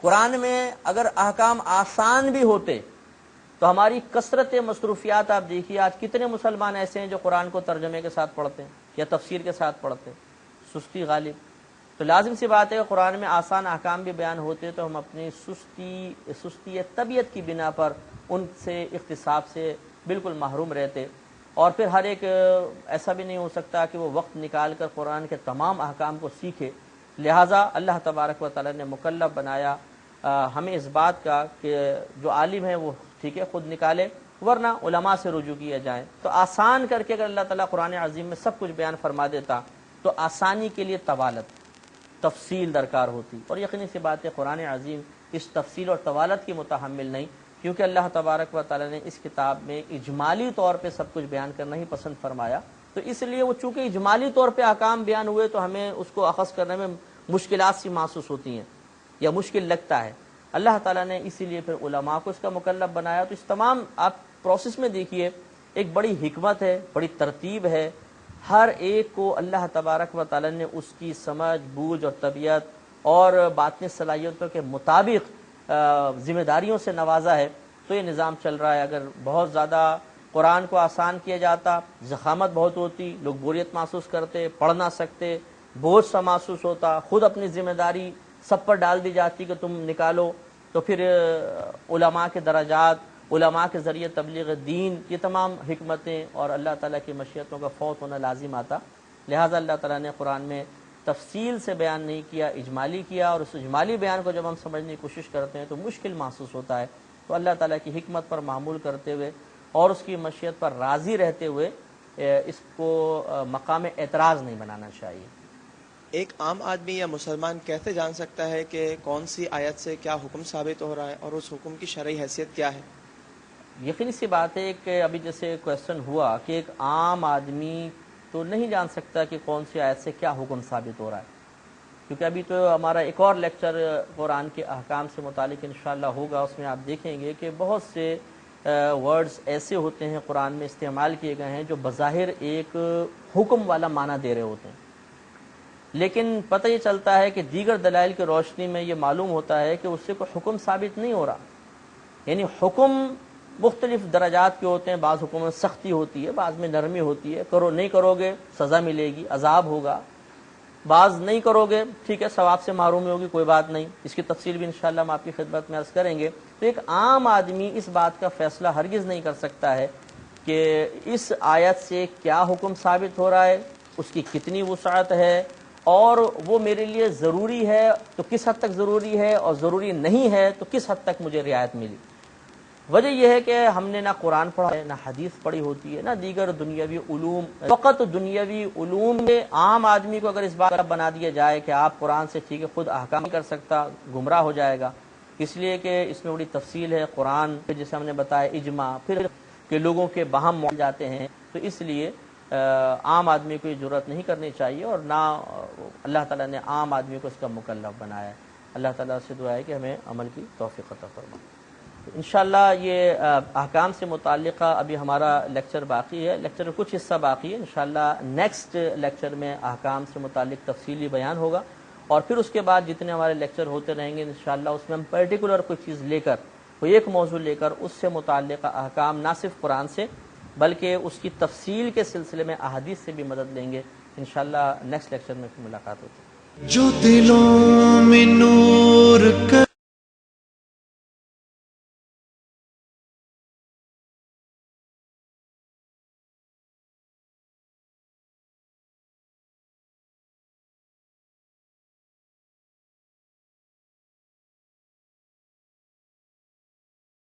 قرآن میں اگر احکام آسان بھی ہوتے تو ہماری کثرت مصروفیات آپ دیکھیے، آج کتنے مسلمان ایسے ہیں جو قرآن کو ترجمے کے ساتھ پڑھتے ہیں یا تفسیر کے ساتھ پڑھتے ہیں، سستی غالب۔ تو لازم سی بات ہے کہ قرآن میں آسان احکام بھی بیان ہوتے تو ہم اپنی سستی طبیعت کی بنا پر ان سے اختصاص سے بالکل محروم رہتے، اور پھر ہر ایک ایسا بھی نہیں ہو سکتا کہ وہ وقت نکال کر قرآن کے تمام احکام کو سیکھے۔ لہٰذا اللہ تبارک و تعالیٰ نے مکلف بنایا ہمیں اس بات کا کہ جو عالم ہے وہ ٹھیک ہے خود نکالے، ورنہ علماء سے رجوع کیا جائے۔ تو آسان کر کے اگر اللہ تعالیٰ قرآن عظیم میں سب کچھ بیان فرما دیتا تو آسانی کے لیے طوالت، تفصیل درکار ہوتی، اور یقینی سی بات ہے قرآن عظیم اس تفصیل اور طوالت کی متحمل نہیں، کیونکہ اللہ تبارک و تعالیٰ نے اس کتاب میں اجمالی طور پہ سب کچھ بیان کرنا ہی پسند فرمایا، تو اس لیے وہ چونکہ اجمالی طور پہ احکام بیان ہوئے تو ہمیں اس کو اخذ کرنے میں مشکلات سی محسوس ہوتی ہیں یا مشکل لگتا ہے۔ اللہ تعالیٰ نے اسی لیے پھر علماء کو اس کا مکلف بنایا۔ تو اس تمام آپ پروسیس میں دیکھیے ایک بڑی حکمت ہے، بڑی ترتیب ہے، ہر ایک کو اللہ تبارک و تعالیٰ نے اس کی سمجھ بوجھ اور طبیعت اور باطنی صلاحیتوں کے مطابق ذمہ داریوں سے نوازا ہے، تو یہ نظام چل رہا ہے۔ اگر بہت زیادہ قرآن کو آسان کیا جاتا، زخامت بہت ہوتی، لوگ بوریت محسوس کرتے، پڑھ نہ سکتے، بوجھ سا محسوس ہوتا، خود اپنی ذمہ داری سب پر ڈال دی جاتی کہ تم نکالو، تو پھر علماء کے درجات، علماء کے ذریعے تبلیغ دین، یہ تمام حکمتیں اور اللہ تعالیٰ کی مشیتوں کا فوت ہونا لازم آتا۔ لہٰذا اللہ تعالیٰ نے قرآن میں تفصیل سے بیان نہیں کیا، اجمالی کیا، اور اس اجمالی بیان کو جب ہم سمجھنے کی کوشش کرتے ہیں تو مشکل محسوس ہوتا ہے۔ تو اللہ تعالیٰ کی حکمت پر معمول کرتے ہوئے اور اس کی مشیت پر راضی رہتے ہوئے اس کو مقام اعتراض نہیں بنانا چاہیے۔ ایک عام آدمی یا مسلمان کیسے جان سکتا ہے کہ کون سی آیت سے کیا حکم ثابت ہو رہا ہے اور اس حکم کی شرعی حیثیت کیا ہے؟ یقینی سی بات ہے کہ ابھی جیسے کویسچن ہوا کہ ایک عام آدمی تو نہیں جان سکتا کہ کون سی آیت سے کیا حکم ثابت ہو رہا ہے، کیونکہ ابھی تو ہمارا ایک اور لیکچر قرآن کے احکام سے متعلق انشاءاللہ ہوگا، اس میں آپ دیکھیں گے کہ بہت سے ورڈز ایسے ہوتے ہیں قرآن میں استعمال کیے گئے ہیں جو بظاہر ایک حکم والا معنی دے رہے ہوتے ہیں، لیکن پتہ یہ چلتا ہے کہ دیگر دلائل کی روشنی میں یہ معلوم ہوتا ہے کہ اس سے کوئی حکم ثابت نہیں ہو رہا۔ یعنی حکم مختلف درجات کے ہوتے ہیں، بعض حکم میں سختی ہوتی ہے، بعض میں نرمی ہوتی ہے، کرو نہیں کرو گے سزا ملے گی، عذاب ہوگا، بعض نہیں کرو گے ٹھیک ہے ثواب سے محرومی ہوگی، کوئی بات نہیں، اس کی تفصیل بھی انشاءاللہ ہم آپ کی خدمت میں عرض کریں گے۔ تو ایک عام آدمی اس بات کا فیصلہ ہرگز نہیں کر سکتا ہے کہ اس آیت سے کیا حکم ثابت ہو رہا ہے، اس کی کتنی وسعت ہے، اور وہ میرے لیے ضروری ہے تو کس حد تک ضروری ہے، اور ضروری نہیں ہے تو کس حد تک مجھے رعایت ملی۔ وجہ یہ ہے کہ ہم نے نہ قرآن پڑھا ہے، نہ حدیث پڑھی ہوتی ہے، نہ دیگر دنیاوی علوم۔ فقط دنیاوی علوم میں عام آدمی کو اگر اس بات کا بنا دیا جائے کہ آپ قرآن سے ٹھیک ہے خود احکام نہیں کر سکتا، گمراہ ہو جائے گا، اس لیے کہ اس میں بڑی تفصیل ہے۔ قرآن پھر جیسے ہم نے بتایا اجماع، پھر کہ لوگوں کے باہم مل جاتے ہیں، تو اس لیے عام آدمی کو یہ جرأت نہیں کرنی چاہیے، اور نہ اللہ تعالیٰ نے عام آدمی کو اس کا مکلف بنایا ہے۔ اللہ تعالیٰ سے دعا ہے کہ ہمیں عمل کی توفیق عطا فرمائے۔ انشاءاللہ یہ احکام سے متعلقہ ابھی ہمارا لیکچر باقی ہے، لیکچر میں کچھ حصہ باقی ہے، انشاءاللہ نیکسٹ لیکچر میں احکام سے متعلق تفصیلی بیان ہوگا، اور پھر اس کے بعد جتنے ہمارے لیکچر ہوتے رہیں گے انشاءاللہ اس میں ہم پرٹیکولر کوئی چیز لے کر، کوئی ایک موضوع لے کر اس سے متعلقہ احکام نہ صرف قرآن سے بلکہ اس کی تفصیل کے سلسلے میں احادیث سے بھی مدد لیں گے۔ انشاءاللہ نیکسٹ لیکچر میں پھر ملاقات ہوتی ہے۔ جو دلوں میں نور کر